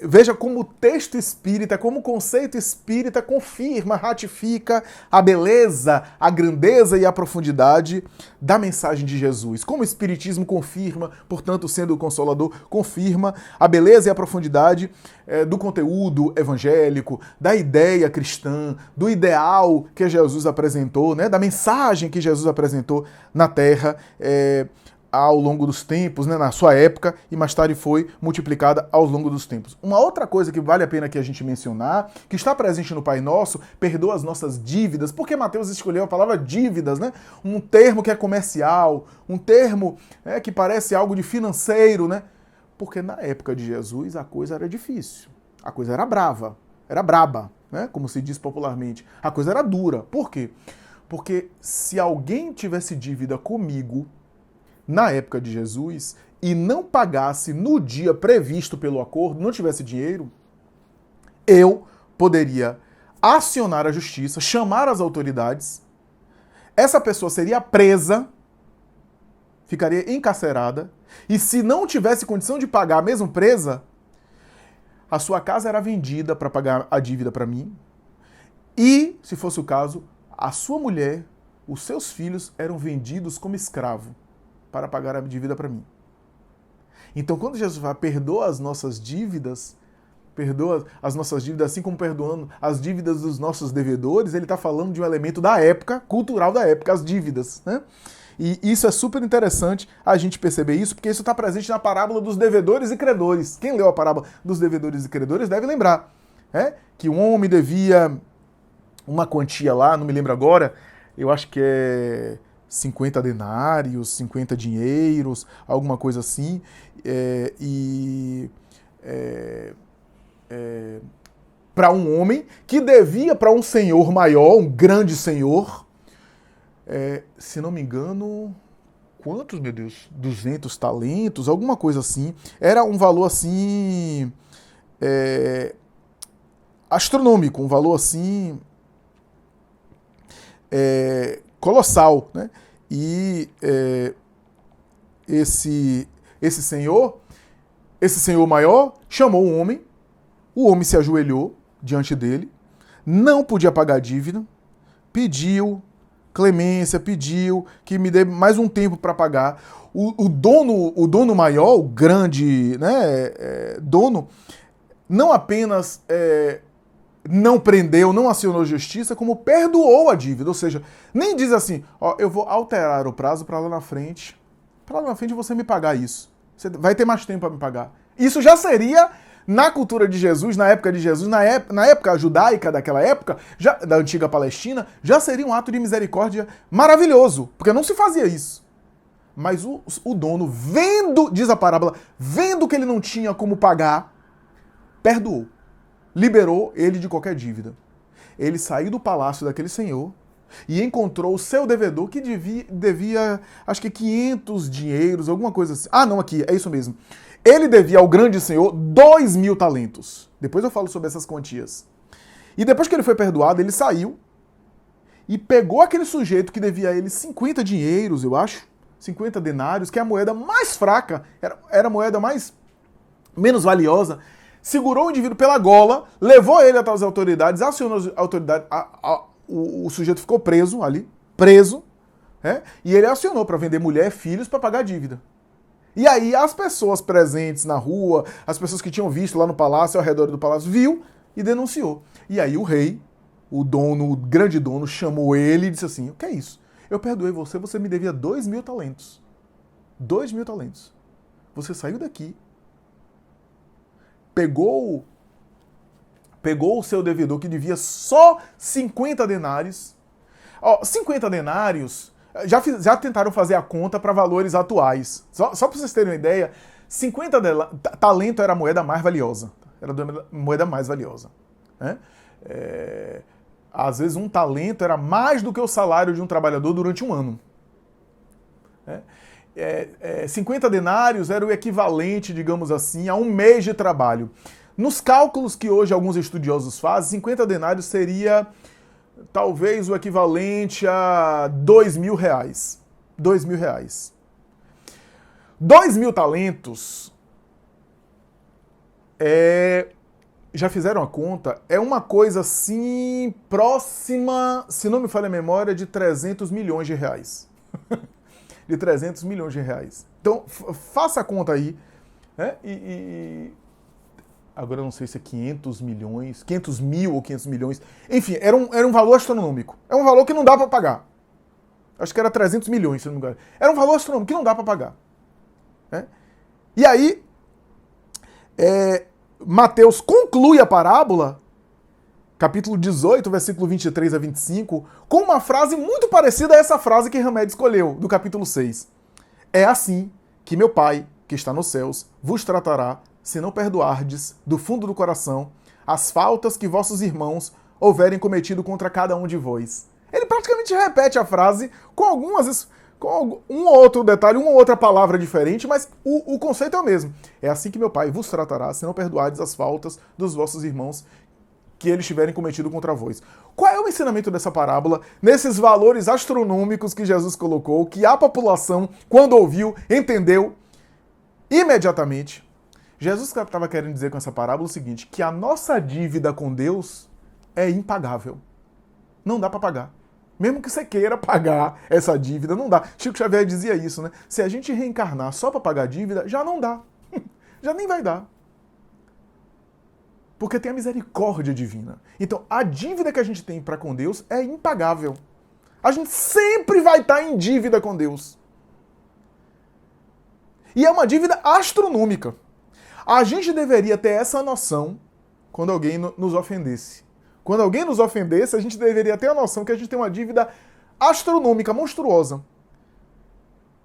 A: veja como o texto espírita, como o conceito espírita confirma, ratifica a beleza, a grandeza e a profundidade da mensagem de Jesus. Como o espiritismo confirma, portanto, sendo o consolador, confirma a beleza e a profundidade do conteúdo evangélico, da ideia cristã, do ideal que Jesus apresentou, né, da mensagem que Jesus apresentou na Terra, ao longo dos tempos, né, na sua época, e mais tarde foi multiplicada ao longo dos tempos. Uma outra coisa que vale a pena que a gente mencionar, que está presente no Pai Nosso, perdoa as nossas dívidas. Por que Mateus escolheu a palavra dívidas, né? Um termo que é comercial, um termo que parece algo de financeiro, né? Porque na época de Jesus a coisa era difícil, a coisa era brava, era braba, né? Como se diz popularmente. A coisa era dura. Por quê? Porque se alguém tivesse dívida comigo, na época de Jesus, e não pagasse no dia previsto pelo acordo, não tivesse dinheiro, eu poderia acionar a justiça, chamar as autoridades, essa pessoa seria presa, ficaria encarcerada, e se não tivesse condição de pagar, mesmo presa, a sua casa era vendida para pagar a dívida para mim, e, se fosse o caso, a sua mulher, os seus filhos eram vendidos como escravo para pagar a dívida para mim. Então, quando Jesus fala, perdoa as nossas dívidas, assim como perdoando as dívidas dos nossos devedores, ele está falando de um elemento da época, cultural da época, as dívidas, né? E isso é super interessante a gente perceber isso, porque isso está presente na parábola dos devedores e credores. Quem leu a parábola dos devedores e credores deve lembrar, que um homem devia uma quantia lá, não me lembro agora, eu acho que é 50 denários, 50 dinheiros, alguma coisa assim, para um homem que devia para um senhor maior, um grande senhor, se não me engano, quantos, meu Deus? 200 talentos, alguma coisa assim. Era um valor assim, astronômico, um valor assim, colossal, né? E esse senhor maior chamou o homem se ajoelhou diante dele, não podia pagar a dívida, pediu clemência, pediu que me dê mais um tempo para pagar. O dono maior, o grande, né, dono, não apenas não prendeu, não acionou justiça, como perdoou a dívida. Ou seja, nem diz assim, eu vou alterar o prazo para lá na frente você me pagar isso. Você vai ter mais tempo para me pagar. Isso já seria, na cultura de Jesus, na época de Jesus, na época judaica daquela época, da antiga Palestina, já seria um ato de misericórdia maravilhoso, porque não se fazia isso. Mas o dono, vendo, diz a parábola, vendo que ele não tinha como pagar, perdoou. Liberou ele de qualquer dívida. Ele saiu do palácio daquele senhor e encontrou o seu devedor que devia acho que 500 dinheiros, alguma coisa assim. Ah, não, aqui, é isso mesmo. Ele devia ao grande senhor 2.000 talentos. Depois eu falo sobre essas quantias. E depois que ele foi perdoado, ele saiu e pegou aquele sujeito que devia a ele 50 dinheiros, eu acho, 50 denários, que é a moeda mais fraca, era a moeda menos valiosa, segurou o indivíduo pela gola, levou ele até as autoridades, acionou as autoridades, o sujeito ficou preso ali, e ele acionou para vender mulher e filhos para pagar a dívida. E aí as pessoas presentes na rua, as pessoas que tinham visto lá no palácio, ao redor do palácio, viu e denunciou. E aí o rei, o grande dono, chamou ele e disse assim, o que é isso? Eu perdoei você me devia 2.000 talentos. 2.000 talentos. Você saiu daqui, pegou o seu devedor que devia só 50 denários. 50 denários, já tentaram fazer a conta para valores atuais. Só para vocês terem uma ideia, 50 talento era a moeda mais valiosa. era a moeda mais valiosa. Né? Às vezes um talento era mais do que o salário de um trabalhador durante um ano. 50 denários era o equivalente, digamos assim, a um mês de trabalho. Nos cálculos que hoje alguns estudiosos fazem, 50 denários seria talvez o equivalente a R$2.000. R$2.000. 2.000 talentos, já fizeram a conta, é uma coisa assim próxima, se não me falha a memória, de 300 milhões de reais. De 300 milhões de reais. Então, faça a conta aí. Né? Agora eu não sei se é 500 milhões, 500 mil ou 500 milhões. Enfim, era um valor astronômico. É um valor que não dá para pagar. Acho que era 300 milhões, se não me engano. Era um valor astronômico que não dá para pagar. Né? E aí, Mateus conclui a parábola, capítulo 18, versículo 23 a 25, com uma frase muito parecida a essa frase que Hamed escolheu, do capítulo 6. É assim que meu Pai, que está nos céus, vos tratará, se não perdoardes do fundo do coração as faltas que vossos irmãos houverem cometido contra cada um de vós. Ele praticamente repete a frase com um ou outro detalhe, uma ou outra palavra diferente, mas o conceito é o mesmo. É assim que meu Pai vos tratará, se não perdoardes as faltas dos vossos irmãos que eles tiverem cometido contra vós. Qual é o ensinamento dessa parábola, nesses valores astronômicos que Jesus colocou, que a população, quando ouviu, entendeu imediatamente? Jesus estava querendo dizer com essa parábola o seguinte, que a nossa dívida com Deus é impagável. Não dá para pagar. Mesmo que você queira pagar essa dívida, não dá. Chico Xavier dizia isso, né? Se a gente reencarnar só para pagar a dívida, já não dá. Já nem vai dar. Porque tem a misericórdia divina. Então, a dívida que a gente tem para com Deus é impagável. A gente sempre vai estar em dívida com Deus. E é uma dívida astronômica. A gente deveria ter essa noção quando alguém nos ofendesse. Quando alguém nos ofendesse, a gente deveria ter a noção que a gente tem uma dívida astronômica, monstruosa.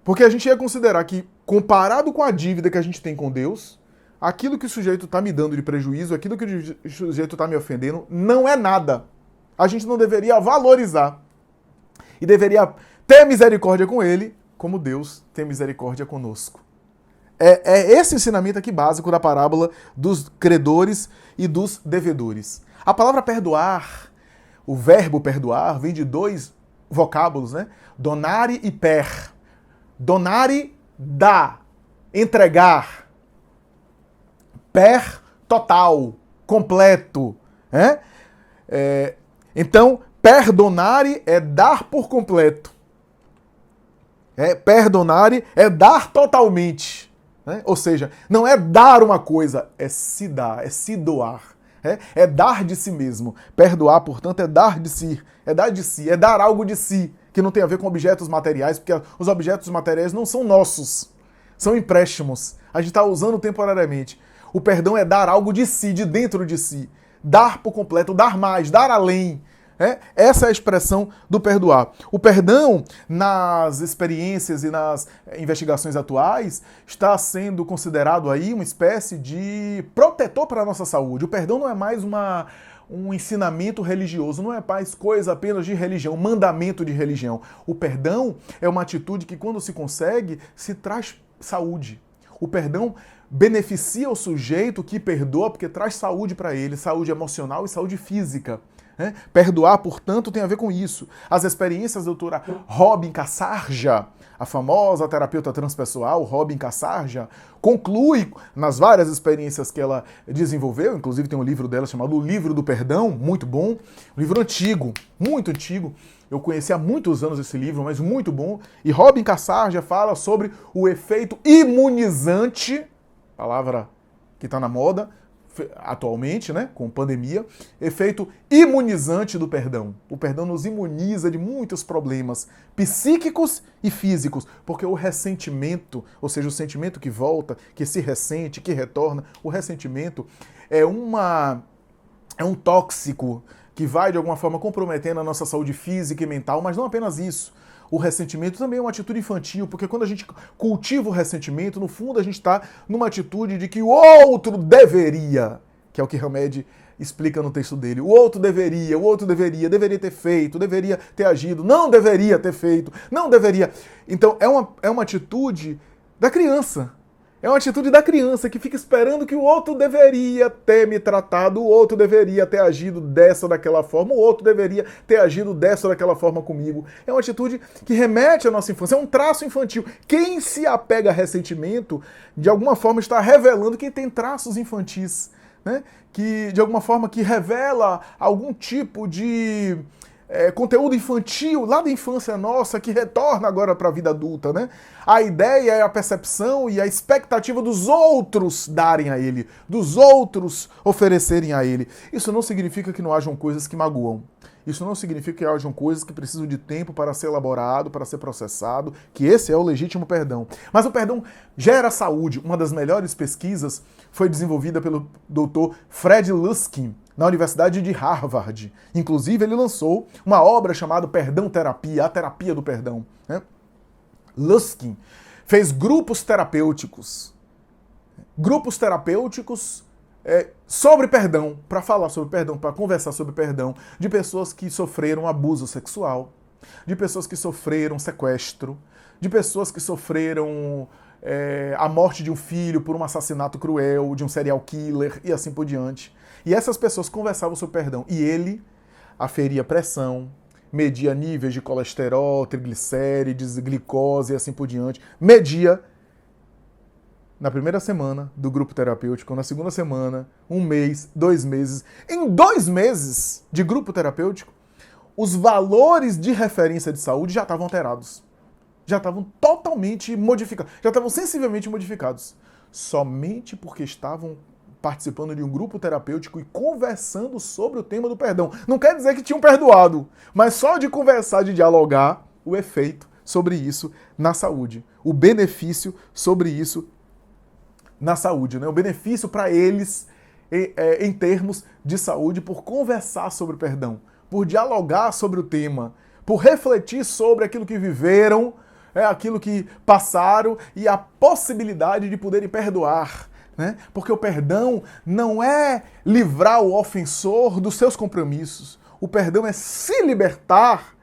A: Porque a gente ia considerar que, comparado com a dívida que a gente tem com Deus, aquilo que o sujeito está me dando de prejuízo, aquilo que o sujeito está me ofendendo, não é nada. A gente não deveria valorizar. E deveria ter misericórdia com ele, como Deus tem misericórdia conosco. É esse ensinamento aqui básico da parábola dos credores e dos devedores. A palavra perdoar, o verbo perdoar, vem de dois vocábulos, né? Donare e per. Donare, dá, entregar. Per, total, completo. Né? Então, perdonare é dar por completo. Perdonare é dar totalmente. Né? Ou seja, não é dar uma coisa, é se dar, é se doar. É dar de si mesmo. Perdoar, portanto, é dar de si. É dar de si, é dar algo de si, que não tem a ver com objetos materiais, porque os objetos materiais não são nossos. São empréstimos. A gente está usando temporariamente. O perdão é dar algo de si, de dentro de si. Dar por completo, dar mais, dar além. Essa é a expressão do perdoar. O perdão, nas experiências e nas investigações atuais, está sendo considerado aí uma espécie de protetor para a nossa saúde. O perdão não é mais um ensinamento religioso, não é mais coisa apenas de religião, mandamento de religião. O perdão é uma atitude que, quando se consegue, se traz saúde. O perdão beneficia o sujeito que perdoa porque traz saúde para ele, saúde emocional e saúde física. Perdoar, portanto, tem a ver com isso. As experiências da doutora Robin Cassarja, a famosa terapeuta transpessoal Robin Cassarja, conclui nas várias experiências que ela desenvolveu, inclusive tem um livro dela chamado O Livro do Perdão, muito bom, um livro antigo, muito antigo. Eu conheci há muitos anos esse livro, mas muito bom. E Robin Cassarja fala sobre o efeito imunizante, palavra que está na moda, atualmente, né, com pandemia, efeito imunizante do perdão. O perdão nos imuniza de muitos problemas psíquicos e físicos, porque o ressentimento, ou seja, o sentimento que volta, que se ressente, que retorna, o ressentimento é um tóxico que vai, de alguma forma, comprometendo a nossa saúde física e mental, mas não apenas isso. O ressentimento também é uma atitude infantil, porque quando a gente cultiva o ressentimento, no fundo a gente está numa atitude de que o outro deveria. que é o que Hamed explica no texto dele. O outro deveria ter feito, deveria ter agido, não deveria ter feito, não deveria. Então é uma atitude da criança. É uma atitude da criança que fica esperando que o outro deveria ter me tratado, o outro deveria ter agido dessa ou daquela forma, o outro deveria ter agido dessa ou daquela forma comigo. É uma atitude que remete à nossa infância, é um traço infantil. Quem se apega a ressentimento, de alguma forma está revelando que tem traços infantis, né? Que de alguma forma que revela algum tipo de conteúdo infantil lá da infância nossa que retorna agora para a vida adulta, né? A ideia é a percepção e a expectativa dos outros darem a ele, dos outros oferecerem a ele. Isso não significa que não hajam coisas que magoam. Isso não significa que hajam coisas que precisam de tempo para ser elaborado, para ser processado, que esse é o legítimo perdão. Mas o perdão gera saúde. Uma das melhores pesquisas foi desenvolvida pelo Dr. Fred Luskin, na Universidade de Harvard. Inclusive, ele lançou uma obra chamada Perdão Terapia, a terapia do perdão, né? Luskin fez grupos terapêuticos sobre perdão, para falar sobre perdão, para conversar sobre perdão, de pessoas que sofreram abuso sexual, de pessoas que sofreram sequestro, de pessoas que sofreram a morte de um filho por um assassinato cruel, de um serial killer e assim por diante. E essas pessoas conversavam sobre perdão. E ele aferia pressão, media níveis de colesterol, triglicérides, glicose e assim por diante. Media na primeira semana do grupo terapêutico, na segunda semana, 1 mês, 2 meses. Em 2 meses de grupo terapêutico, os valores de referência de saúde já estavam alterados. Já estavam totalmente modificados. Já estavam sensivelmente modificados. Somente porque estavam participando de um grupo terapêutico e conversando sobre o tema do perdão. Não quer dizer que tinham perdoado, mas só de conversar, de dialogar, o efeito sobre isso na saúde. O benefício sobre isso na saúde, né? O benefício para eles em termos de saúde por conversar sobre o perdão, por dialogar sobre o tema, por refletir sobre aquilo que viveram, aquilo que passaram e a possibilidade de poderem perdoar. Né? Porque o perdão não é livrar o ofensor dos seus compromissos. O perdão é se libertar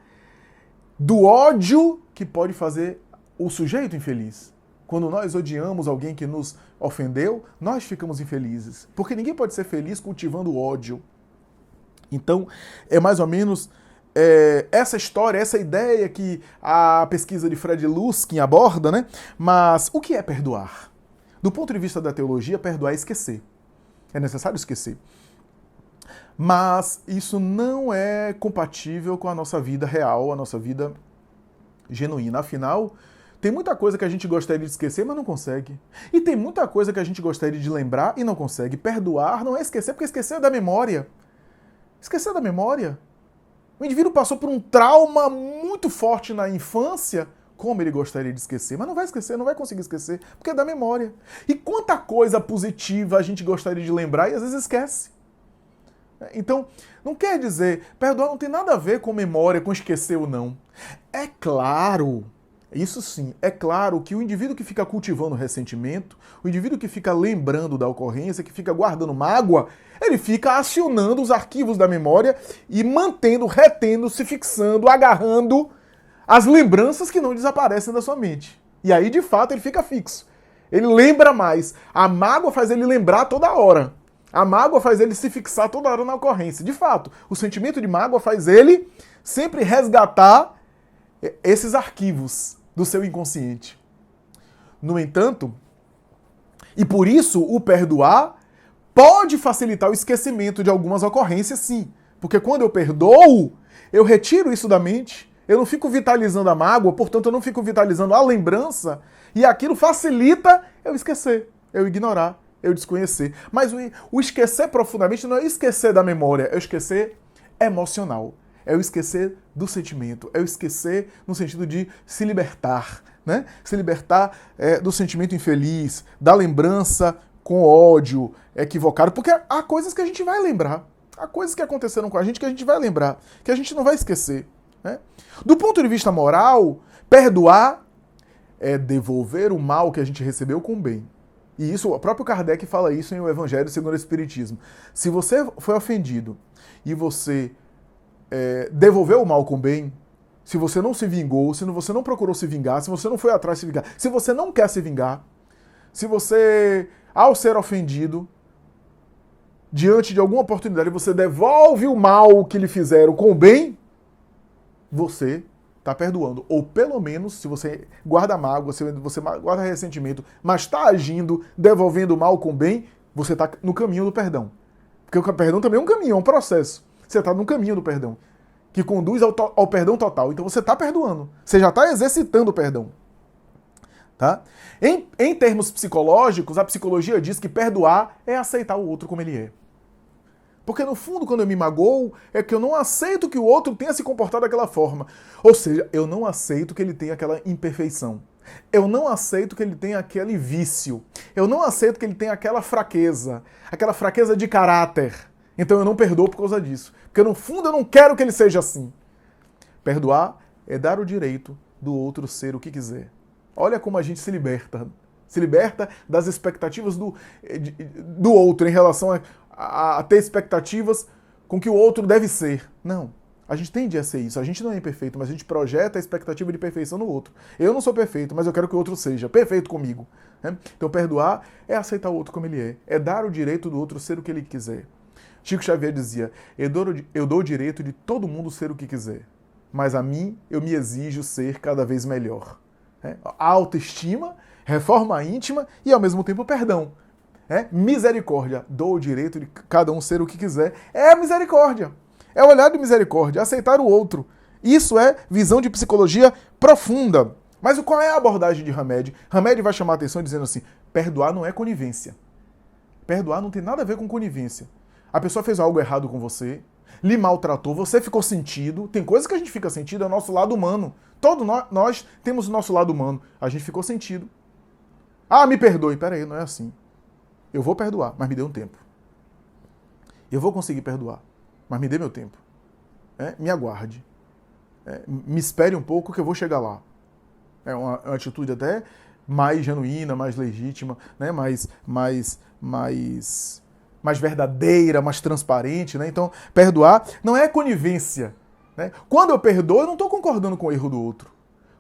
A: do ódio que pode fazer o sujeito infeliz. Quando nós odiamos alguém que nos ofendeu, nós ficamos infelizes. Porque ninguém pode ser feliz cultivando ódio. Então, é mais ou menos essa história, essa ideia que a pesquisa de Fred Luskin aborda, né? Mas o que é perdoar? Do ponto de vista da teologia, perdoar é esquecer. É necessário esquecer. Mas isso não é compatível com a nossa vida real, a nossa vida genuína. Afinal, tem muita coisa que a gente gostaria de esquecer, mas não consegue. E tem muita coisa que a gente gostaria de lembrar e não consegue. Perdoar não é esquecer, porque esquecer é da memória. Esquecer é da memória. O indivíduo passou por um trauma muito forte na infância, como ele gostaria de esquecer, mas não vai esquecer, não vai conseguir esquecer, porque é da memória. E quanta coisa positiva a gente gostaria de lembrar e às vezes esquece. Então, não quer dizer, perdoar não tem nada a ver com memória, com esquecer ou não. É claro, isso sim, é claro que o indivíduo que fica cultivando ressentimento, o indivíduo que fica lembrando da ocorrência, que fica guardando mágoa, ele fica acionando os arquivos da memória e mantendo, retendo, se fixando, agarrando as lembranças que não desaparecem da sua mente. E aí, de fato, ele fica fixo. Ele lembra mais. A mágoa faz ele lembrar toda hora. A mágoa faz ele se fixar toda hora na ocorrência. De fato, o sentimento de mágoa faz ele sempre resgatar esses arquivos do seu inconsciente. No entanto, e por isso o perdoar pode facilitar o esquecimento de algumas ocorrências, sim. Porque quando eu perdoo, eu retiro isso da mente. Eu não fico vitalizando a mágoa, portanto eu não fico vitalizando a lembrança, e aquilo facilita eu esquecer, eu ignorar, eu desconhecer. Mas o esquecer profundamente não é esquecer da memória, é o esquecer emocional, é o esquecer do sentimento, é o esquecer no sentido de se libertar, né? Se libertar do sentimento infeliz, da lembrança com ódio equivocado, porque há coisas que a gente vai lembrar, há coisas que aconteceram com a gente vai lembrar, que a gente não vai esquecer. Né? Do ponto de vista moral, perdoar é devolver o mal que a gente recebeu com o bem. E isso, o próprio Kardec fala isso em O Evangelho segundo o Espiritismo. Se você foi ofendido e você devolveu o mal com o bem, se você não se vingou, se você não procurou se vingar, se você não foi atrás de se vingar, se você não quer se vingar, se você, ao ser ofendido, diante de alguma oportunidade, você devolve o mal que lhe fizeram com o bem, você está perdoando. Ou pelo menos, se você guarda mágoa, se você guarda ressentimento, mas está agindo, devolvendo o mal com o bem, você está no caminho do perdão. Porque o perdão também é um caminho, é um processo. Você está no caminho do perdão, que conduz ao perdão total. Então você está perdoando. Você já está exercitando o perdão. Tá? Em termos psicológicos, a psicologia diz que perdoar é aceitar o outro como ele é. Porque no fundo, quando eu me magoo, é que eu não aceito que o outro tenha se comportado daquela forma. Ou seja, eu não aceito que ele tenha aquela imperfeição. Eu não aceito que ele tenha aquele vício. Eu não aceito que ele tenha aquela fraqueza de caráter. Então eu não perdoo por causa disso. Porque no fundo eu não quero que ele seja assim. Perdoar é dar o direito do outro ser o que quiser. Olha como a gente se liberta. Se liberta das expectativas do outro em relação a ter expectativas com que o outro deve ser. Não. A gente tende a ser isso. A gente não é imperfeito, mas a gente projeta a expectativa de perfeição no outro. Eu não sou perfeito, mas eu quero que o outro seja perfeito comigo. Né? Então perdoar é aceitar o outro como ele é. É dar o direito do outro ser o que ele quiser. Chico Xavier dizia, eu dou o direito de todo mundo ser o que quiser, mas a mim eu me exijo ser cada vez melhor. A autoestima, reforma íntima e ao mesmo tempo perdão. Misericórdia, dou o direito de cada um ser o que quiser. É a misericórdia. É o olhar de misericórdia, aceitar o outro. Isso é visão de psicologia profunda. Mas qual é a abordagem de Hamed? Hamed vai chamar a atenção dizendo assim, perdoar não é conivência. Perdoar não tem nada a ver com conivência. A pessoa fez algo errado com você, lhe maltratou, você ficou sentido. Tem coisas que a gente fica sentido, é o nosso lado humano. Todos nós temos o nosso lado humano. A gente ficou sentido. Ah, me perdoe. Peraí, não é assim. Eu vou perdoar, mas me dê um tempo. Eu vou conseguir perdoar, mas me dê meu tempo. Me aguarde. Me espere um pouco que eu vou chegar lá. É uma atitude até mais genuína, mais legítima, né? mais verdadeira, mais transparente. Né? Então, perdoar não é conivência. Né? Quando eu perdoo, eu não estou concordando com o erro do outro.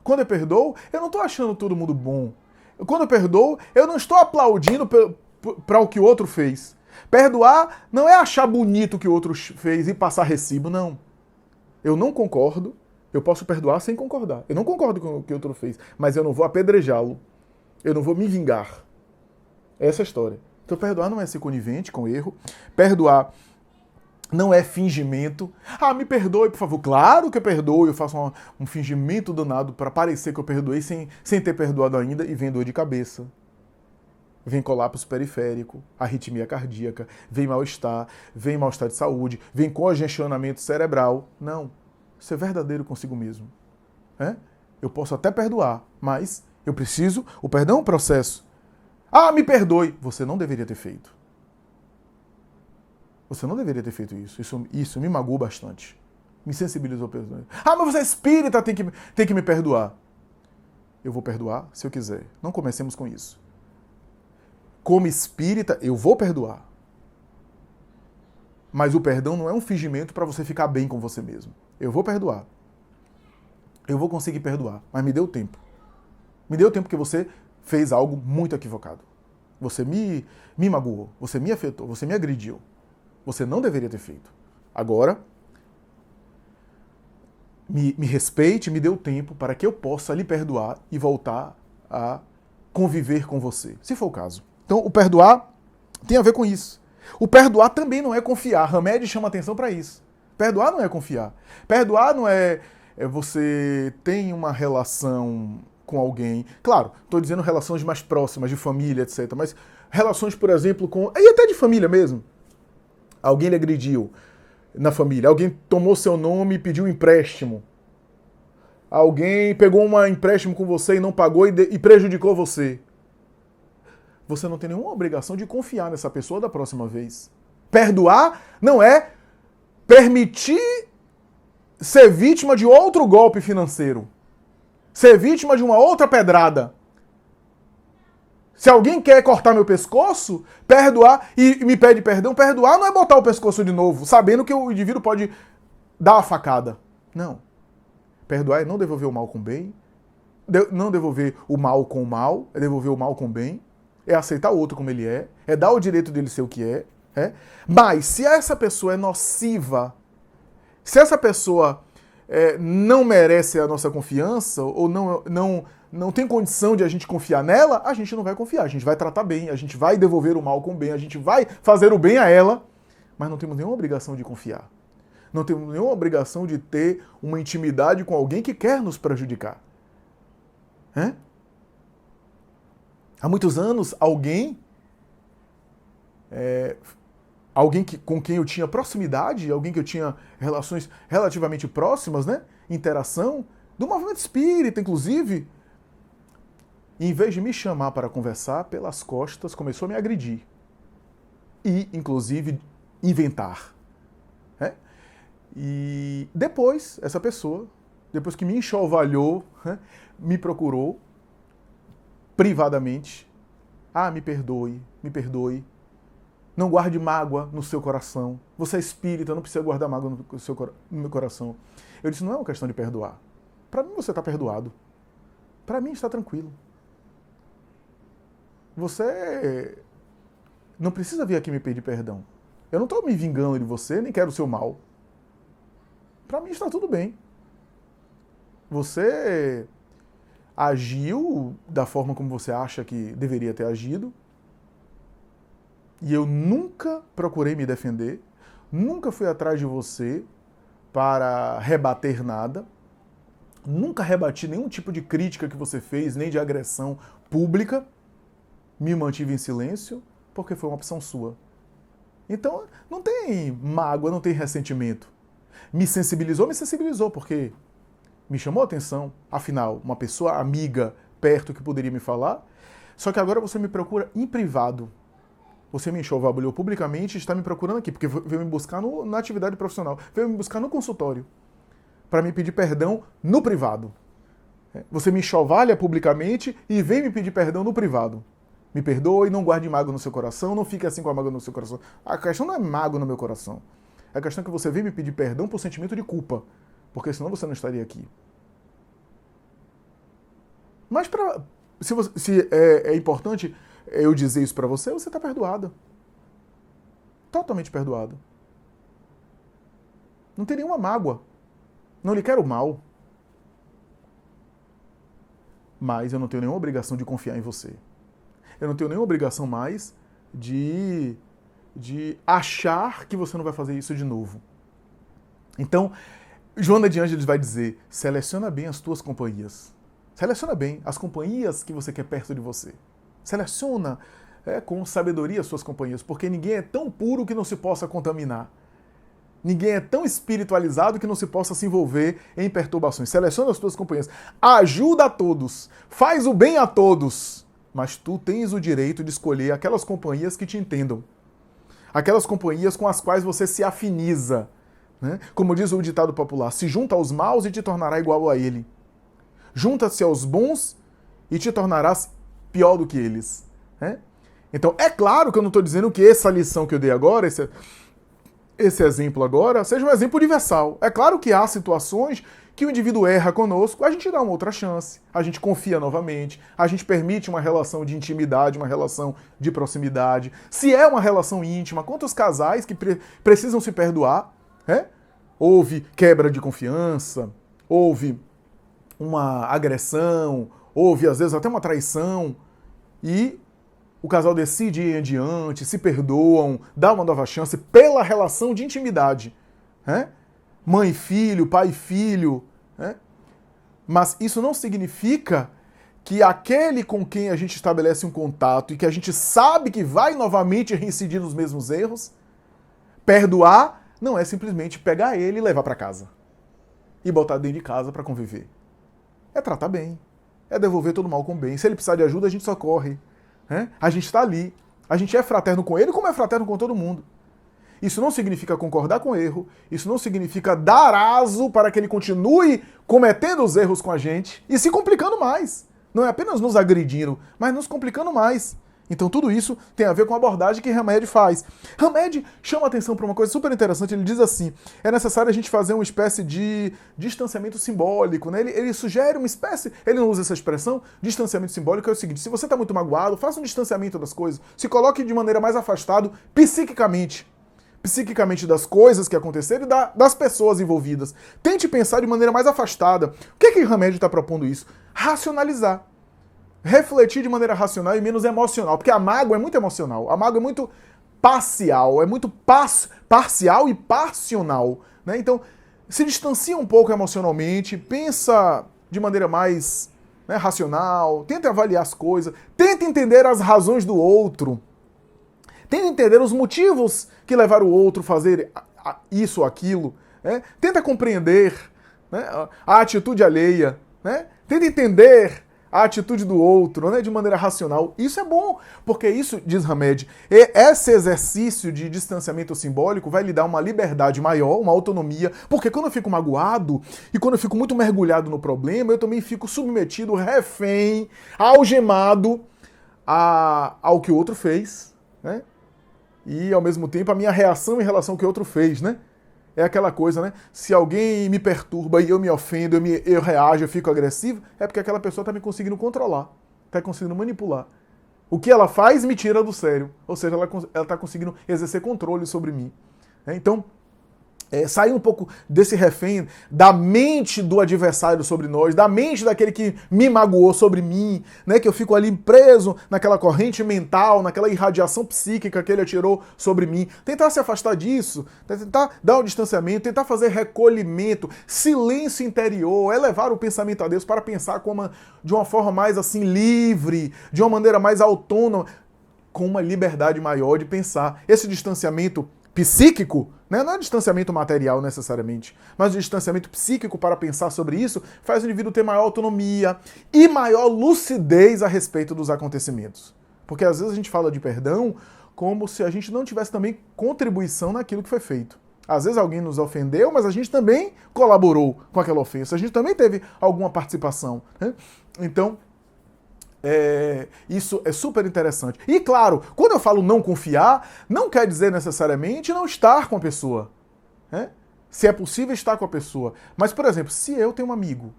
A: Quando eu perdoo, eu não estou achando todo mundo bom. Quando eu perdoo, eu não estou aplaudindo para o que o outro fez. Perdoar não é achar bonito o que o outro fez e passar recibo, não. Eu não concordo, eu posso perdoar sem concordar. Eu não concordo com o que o outro fez, mas eu não vou apedrejá-lo. Eu não vou me vingar. Essa é a história. Então perdoar não é ser conivente com o erro. Perdoar não é fingimento. Ah, me perdoe, por favor. Claro que eu perdoo, eu faço um fingimento danado para parecer que eu perdoei sem ter perdoado ainda e vem dor de cabeça. Vem colapso periférico, arritmia cardíaca, vem mal-estar de saúde, vem congestionamento cerebral. Não, isso é verdadeiro consigo mesmo. Eu posso até perdoar, mas eu preciso, o perdão é um processo. Ah, me perdoe. Você não deveria ter feito. Você não deveria ter feito isso. Isso me magoou bastante. Me sensibilizou. Ah, mas você é espírita, tem que me perdoar. Eu vou perdoar se eu quiser. Não comecemos com isso. Como espírita, eu vou perdoar. Mas o perdão não é um fingimento para você ficar bem com você mesmo. Eu vou perdoar. Eu vou conseguir perdoar. Mas me dê o tempo. Me dê o tempo que você fez algo muito equivocado. Você me magoou. Você me afetou. Você me agrediu. Você não deveria ter feito. Agora, me respeite, me dê o tempo para que eu possa lhe perdoar e voltar a conviver com você, se for o caso. Então, o perdoar tem a ver com isso. O perdoar também não é confiar. Hamed chama atenção para isso. Perdoar não é confiar. Perdoar não é você tem uma relação com alguém. Claro, estou dizendo relações mais próximas, de família, etc. Mas relações, por exemplo, com... E até de família mesmo. Alguém lhe agrediu na família. Alguém tomou seu nome e pediu um empréstimo. Alguém pegou um empréstimo com você e não pagou e prejudicou você. Você não tem nenhuma obrigação de confiar nessa pessoa da próxima vez. Perdoar não é permitir ser vítima de outro golpe financeiro. Ser vítima de uma outra pedrada. Se alguém quer cortar meu pescoço, perdoar e me pede perdão, perdoar não é botar o pescoço de novo, sabendo que o indivíduo pode dar uma facada. Não. Perdoar é não devolver o mal com o bem, não devolver o mal com o mal, é devolver o mal com o bem, é aceitar o outro como ele é dar o direito dele ser o que é. Mas se essa pessoa é nociva, se essa pessoa não merece a nossa confiança, ou não tem condição de a gente confiar nela, a gente não vai confiar, a gente vai tratar bem, a gente vai devolver o mal com o bem, a gente vai fazer o bem a ela, mas não temos nenhuma obrigação de confiar. Não temos nenhuma obrigação de ter uma intimidade com alguém que quer nos prejudicar. Há muitos anos, alguém com quem eu tinha proximidade, alguém que eu tinha relações relativamente próximas, interação, do movimento espírita, inclusive, em vez de me chamar para conversar, pelas costas começou a me agredir. E, inclusive, inventar. E depois, essa pessoa, depois que me enxovalhou, me procurou privadamente. Me perdoe, me perdoe. Não guarde mágoa no seu coração. Você é espírita, não precisa guardar mágoa no meu coração. Eu disse, não é uma questão de perdoar. Para mim você está perdoado. Para mim está tranquilo. Você não precisa vir aqui me pedir perdão. Eu não estou me vingando de você, nem quero o seu mal. Para mim está tudo bem. Você agiu da forma como você acha que deveria ter agido. E eu nunca procurei me defender, nunca fui atrás de você para rebater nada, nunca rebati nenhum tipo de crítica que você fez, nem de agressão pública. Me mantive em silêncio, porque foi uma opção sua. Então, não tem mágoa, não tem ressentimento. Me sensibilizou, porque me chamou a atenção. Afinal, uma pessoa amiga, perto, que poderia me falar. Só que agora você me procura em privado. Você me enxovalhou publicamente e está me procurando aqui, porque veio me buscar na atividade profissional, veio me buscar no consultório, para me pedir perdão no privado. Você me enxovalha publicamente e vem me pedir perdão no privado. Me perdoe, não guarde mágoa no seu coração, não fique assim com a mágoa no seu coração. A questão não é mágoa no meu coração. A questão é que você vem me pedir perdão por sentimento de culpa, porque senão você não estaria aqui. Mas se é importante eu dizer isso pra você está perdoada. Totalmente perdoada. Não tem nenhuma mágoa. Não lhe quero mal. Mas eu não tenho nenhuma obrigação de confiar em você. Eu não tenho nenhuma obrigação mais de achar que você não vai fazer isso de novo. Então, Joana de Ângeles vai dizer, seleciona bem as tuas companhias. Seleciona bem as companhias que você quer perto de você. Seleciona com sabedoria as suas companhias, porque ninguém é tão puro que não se possa contaminar. Ninguém é tão espiritualizado que não se possa se envolver em perturbações. Seleciona as tuas companhias. Ajuda a todos. Faz o bem a todos. Mas tu tens o direito de escolher aquelas companhias que te entendam. Aquelas companhias com as quais você se afiniza. Como diz o ditado popular, se junta aos maus e te tornará igual a ele. Junta-se aos bons e te tornarás pior do que eles. Então, é claro que eu não estou dizendo que essa lição que eu dei agora, esse exemplo agora, seja um exemplo universal. É claro que há situações que o indivíduo erra conosco, a gente dá uma outra chance, a gente confia novamente, a gente permite uma relação de intimidade, uma relação de proximidade. Se é uma relação íntima, quantos casais que precisam se perdoar? Houve quebra de confiança, houve uma agressão, houve às vezes até uma traição, e o casal decide ir adiante, se perdoam, dá uma nova chance pela relação de intimidade. Mãe e filho, pai e filho. Mas isso não significa que aquele com quem a gente estabelece um contato e que a gente sabe que vai novamente reincidir nos mesmos erros, perdoar não é simplesmente pegar ele e levar para casa. E botar dentro de casa para conviver. É tratar bem. É devolver todo o mal com bem. Se ele precisar de ajuda, a gente socorre. A gente está ali. A gente é fraterno com ele, como é fraterno com todo mundo. Isso não significa concordar com o erro. Isso não significa dar aso para que ele continue cometendo os erros com a gente e se complicando mais. não é apenas nos agredindo, mas nos complicando mais. Então tudo isso tem a ver com a abordagem que Hamed faz. Hamed chama atenção para uma coisa super interessante, ele diz assim, é necessário a gente fazer uma espécie de distanciamento simbólico, né? Ele sugere uma espécie, ele não usa essa expressão, distanciamento simbólico é o seguinte, se você está muito magoado, faça um distanciamento das coisas, se coloque de maneira mais afastado psiquicamente das coisas que aconteceram e das pessoas envolvidas. Tente pensar de maneira mais afastada. O que Hamed está propondo isso? Racionalizar. Refletir de maneira racional e menos emocional, porque a mágoa é muito emocional, a mágoa é muito parcial, é muito parcial e passional, né? Então, se distancia um pouco emocionalmente, pensa de maneira mais, né, racional, tenta avaliar as coisas, tenta entender as razões do outro, tenta entender os motivos que levaram o outro a fazer isso ou aquilo, né? Tenta compreender, né, a atitude alheia, né? Tenta entender a atitude do outro, né, de maneira racional. Isso é bom, porque isso, diz Hamed, esse exercício de distanciamento simbólico vai lhe dar uma liberdade maior, uma autonomia, porque quando eu fico magoado e quando eu fico muito mergulhado no problema, eu também fico submetido, refém, algemado ao que o outro fez, né? E, ao mesmo tempo, a minha reação em relação ao que o outro fez, né? É aquela coisa, né? Se alguém me perturba e eu me ofendo, eu reajo, eu fico agressivo, é porque aquela pessoa está me conseguindo controlar, está conseguindo manipular. O que ela faz me tira do sério. Ou seja, ela está conseguindo exercer controle sobre mim. Então, sair um pouco desse refém, da mente do adversário sobre nós, da mente daquele que me magoou sobre mim, né, que eu fico ali preso naquela corrente mental, naquela irradiação psíquica que ele atirou sobre mim. Tentar se afastar disso, tentar dar um distanciamento, tentar fazer recolhimento, silêncio interior, elevar o pensamento a Deus para pensar de uma forma mais assim livre, de uma maneira mais autônoma, com uma liberdade maior de pensar. Esse distanciamento psíquico, né? Não é distanciamento material necessariamente, mas o distanciamento psíquico para pensar sobre isso faz o indivíduo ter maior autonomia e maior lucidez a respeito dos acontecimentos. Porque às vezes a gente fala de perdão como se a gente não tivesse também contribuição naquilo que foi feito. Às vezes alguém nos ofendeu, mas a gente também colaborou com aquela ofensa, a gente também teve alguma participação, né? Então, isso é super interessante. E claro, quando eu falo não confiar, não quer dizer necessariamente não estar com a pessoa, né? Se é possível estar com a pessoa. Mas, por exemplo, se eu tenho um amigo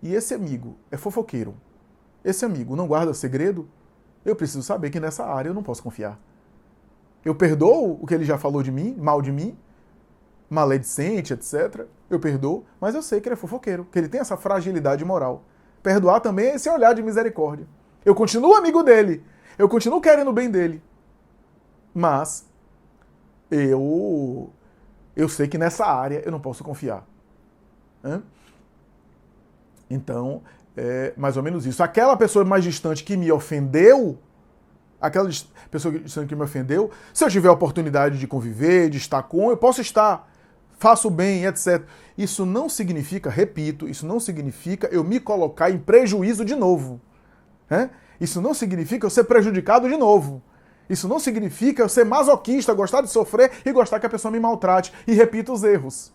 A: e esse amigo é fofoqueiro, esse amigo não guarda segredo, eu preciso saber que nessa área eu não posso confiar. Eu perdoo o que ele já falou de mim, mal de mim, maledicente, etc. Eu perdoo, mas eu sei que ele é fofoqueiro, que ele tem essa fragilidade moral. Perdoar também é esse olhar de misericórdia. Eu continuo amigo dele, eu continuo querendo o bem dele, mas eu sei que nessa área eu não posso confiar. Então, é mais ou menos isso. Aquela pessoa mais distante que me ofendeu, se eu tiver a oportunidade de conviver, de estar com, eu posso estar, faço bem, etc. Isso não significa, repito, isso não significa eu me colocar em prejuízo de novo. Isso não significa eu ser prejudicado de novo. Isso não significa eu ser masoquista, gostar de sofrer e gostar que a pessoa me maltrate e repita os erros.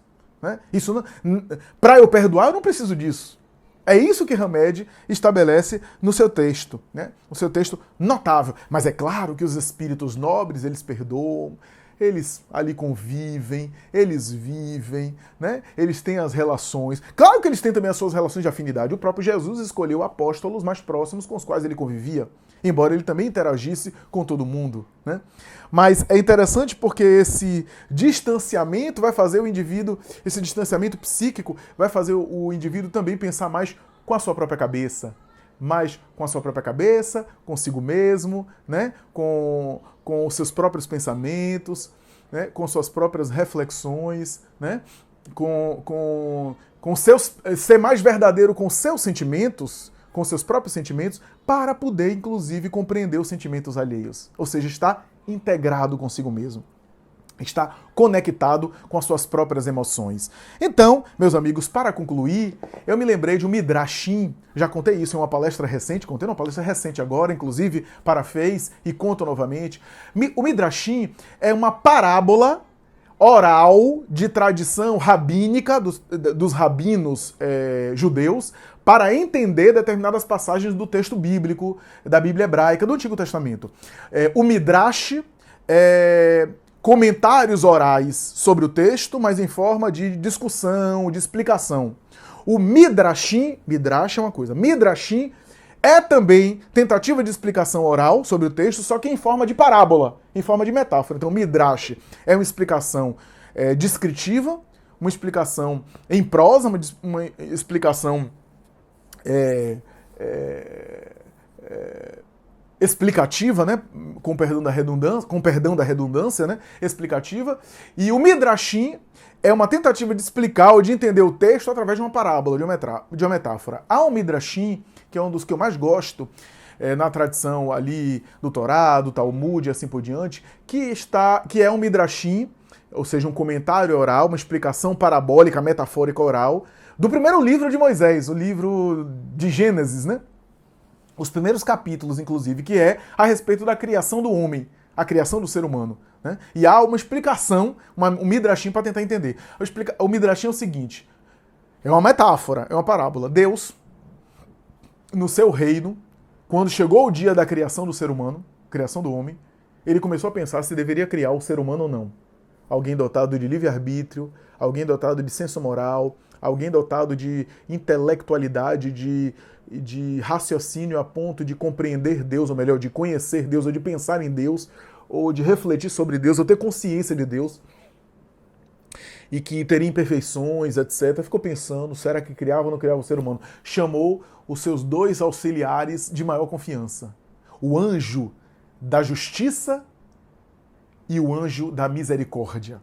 A: Para eu perdoar, eu não preciso disso. É isso que Hamed estabelece no seu texto, né? O seu texto notável. Mas é claro que os espíritos nobres, eles perdoam, eles ali convivem, eles vivem, né? Eles têm as relações. Claro que eles têm também as suas relações de afinidade. O próprio Jesus escolheu apóstolos mais próximos com os quais ele convivia, embora ele também interagisse com todo mundo, né? Mas é interessante porque esse distanciamento vai fazer o indivíduo, esse distanciamento psíquico vai fazer o indivíduo também pensar mais com a sua própria cabeça, consigo mesmo, né? Com os seus próprios pensamentos, né? Com suas próprias reflexões, né? Ser mais verdadeiro com seus sentimentos, com seus próprios sentimentos, para poder, inclusive, compreender os sentimentos alheios. Ou seja, estar integrado consigo mesmo. Está conectado com as suas próprias emoções. Então, meus amigos, para concluir, eu me lembrei de um Midrashim. Já contei isso em uma palestra recente, contei numa palestra recente agora, inclusive, para Face, e conto novamente. O Midrashim é uma parábola oral de tradição rabínica dos rabinos judeus para entender determinadas passagens do texto bíblico, da Bíblia hebraica, do Antigo Testamento. O Midrash comentários orais sobre o texto, mas em forma de discussão, de explicação. O Midrashim, Midrash é uma coisa, Midrashim é também tentativa de explicação oral sobre o texto, só que em forma de parábola, em forma de metáfora. Então, Midrash é uma explicação descritiva, uma explicação em prosa, uma explicação explicativa, né? Com perdão da redundância, né? Explicativa. E o Midrashim é uma tentativa de explicar ou de entender o texto através de uma parábola, de uma metáfora. Há um Midrashim, que é um dos que eu mais gosto, na tradição ali do Torá, do Talmud e assim por diante, que é um Midrashim, ou seja, um comentário oral, uma explicação parabólica, metafórica oral, do primeiro livro de Moisés, o livro de Gênesis, né? Os primeiros capítulos, inclusive, que é a respeito da criação do homem, a criação do ser humano. Né? E há uma explicação, um Midrashim para tentar entender. O Midrashim é o seguinte, é uma metáfora, é uma parábola. Deus, no seu reino, quando chegou o dia da criação do ser humano, criação do homem, ele começou a pensar se deveria criar o ser humano ou não. Alguém dotado de livre-arbítrio, alguém dotado de senso moral, alguém dotado de intelectualidade, de raciocínio a ponto de compreender Deus, ou melhor, de conhecer Deus, ou de pensar em Deus, ou de refletir sobre Deus, ou ter consciência de Deus, e que teria imperfeições, etc. Ficou pensando, será que criava ou não criava o ser humano? Chamou os seus dois auxiliares de maior confiança. O anjo da justiça e o anjo da misericórdia.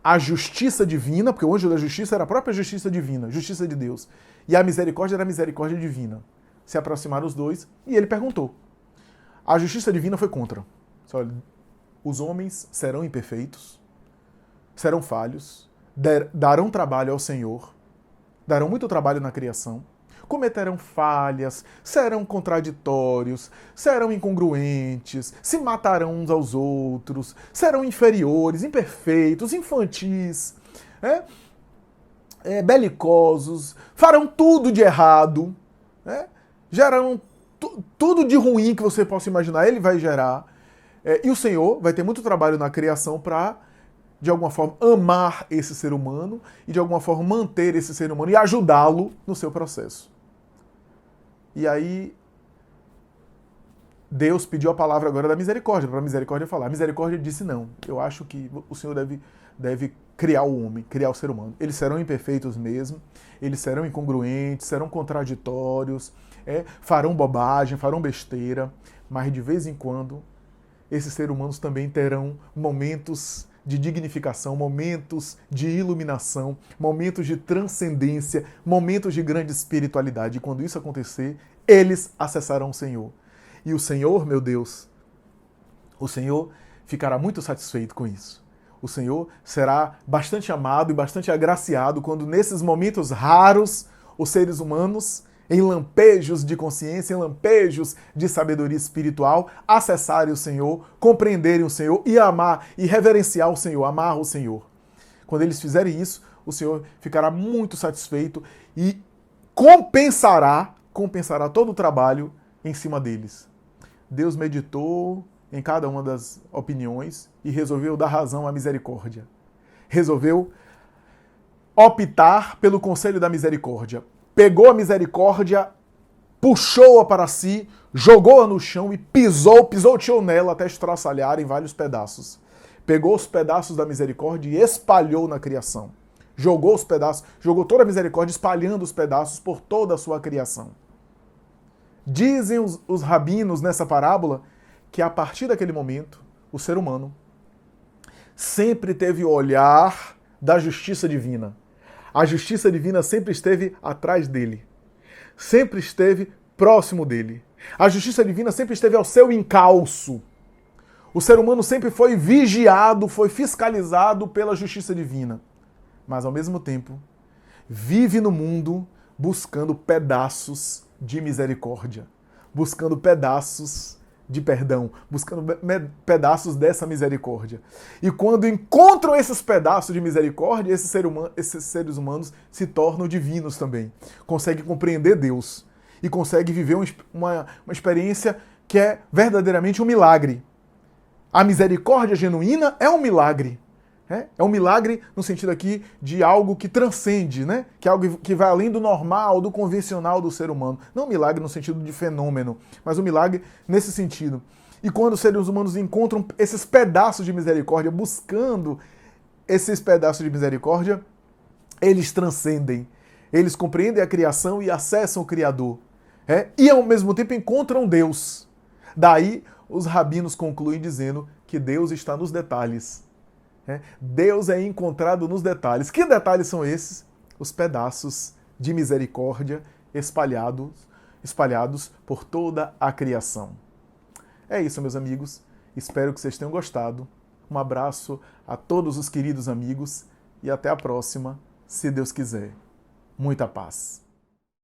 A: A justiça divina, porque o anjo da justiça era a própria justiça divina, justiça de Deus. E a misericórdia era a misericórdia divina. Se aproximaram os dois e ele perguntou. A justiça divina foi contra. Olha, os homens serão imperfeitos, serão falhos, darão trabalho ao Senhor, darão muito trabalho na criação, cometerão falhas, serão contraditórios, serão incongruentes, se matarão uns aos outros, serão inferiores, imperfeitos, infantis, belicosos, farão tudo de errado, gerarão tudo de ruim que você possa imaginar, ele vai gerar. E o Senhor vai ter muito trabalho na criação para, de alguma forma, amar esse ser humano e, de alguma forma, manter esse ser humano e ajudá-lo no seu processo. E aí, Deus pediu a palavra agora da misericórdia, para a misericórdia falar. A misericórdia disse não. Eu acho que o Senhor deve criar o homem, criar o ser humano. Eles serão imperfeitos mesmo, eles serão incongruentes, serão contraditórios, farão bobagem, farão besteira, mas de vez em quando esses seres humanos também terão momentos de dignificação, momentos de iluminação, momentos de transcendência, momentos de grande espiritualidade. E quando isso acontecer, eles acessarão o Senhor. E o Senhor, meu Deus, o Senhor ficará muito satisfeito com isso. O Senhor será bastante amado e bastante agraciado quando, nesses momentos raros, os seres humanos, em lampejos de consciência, em lampejos de sabedoria espiritual, acessarem o Senhor, compreenderem o Senhor e amar e reverenciar o Senhor, amar o Senhor. Quando eles fizerem isso, o Senhor ficará muito satisfeito e compensará todo o trabalho em cima deles. Deus meditou em cada uma das opiniões e resolveu dar razão à misericórdia. Resolveu optar pelo conselho da misericórdia. Pegou a misericórdia, puxou-a para si, jogou-a no chão e pisoteou nela até estraçalhar em vários pedaços. Pegou os pedaços da misericórdia e espalhou na criação. Jogou os pedaços, jogou toda a misericórdia, espalhando os pedaços por toda a sua criação. Dizem os rabinos nessa parábola que a partir daquele momento, o ser humano sempre teve o olhar da justiça divina. A justiça divina sempre esteve atrás dele. Sempre esteve próximo dele. A justiça divina sempre esteve ao seu encalço. O ser humano sempre foi vigiado, foi fiscalizado pela justiça divina. Mas, ao mesmo tempo, vive no mundo buscando pedaços de misericórdia, buscando pedaços de perdão, buscando pedaços dessa misericórdia. E quando encontram esses pedaços de misericórdia, esses seres humanos se tornam divinos também. Conseguem compreender Deus e conseguem viver uma experiência que é verdadeiramente um milagre. A misericórdia genuína é um milagre. É um milagre no sentido aqui de algo que transcende, né? Que é algo que vai além do normal, do convencional do ser humano. Não um milagre no sentido de fenômeno, mas um milagre nesse sentido. E quando os seres humanos encontram esses pedaços de misericórdia, buscando esses pedaços de misericórdia, eles transcendem. Eles compreendem a criação e acessam o Criador. E ao mesmo tempo encontram Deus. Daí os rabinos concluem dizendo que Deus está nos detalhes. Deus é encontrado nos detalhes. Que detalhes são esses? Os pedaços de misericórdia espalhados por toda a criação. É isso, meus amigos. Espero que vocês tenham gostado. Um abraço a todos os queridos amigos e até a próxima, se Deus quiser. Muita paz.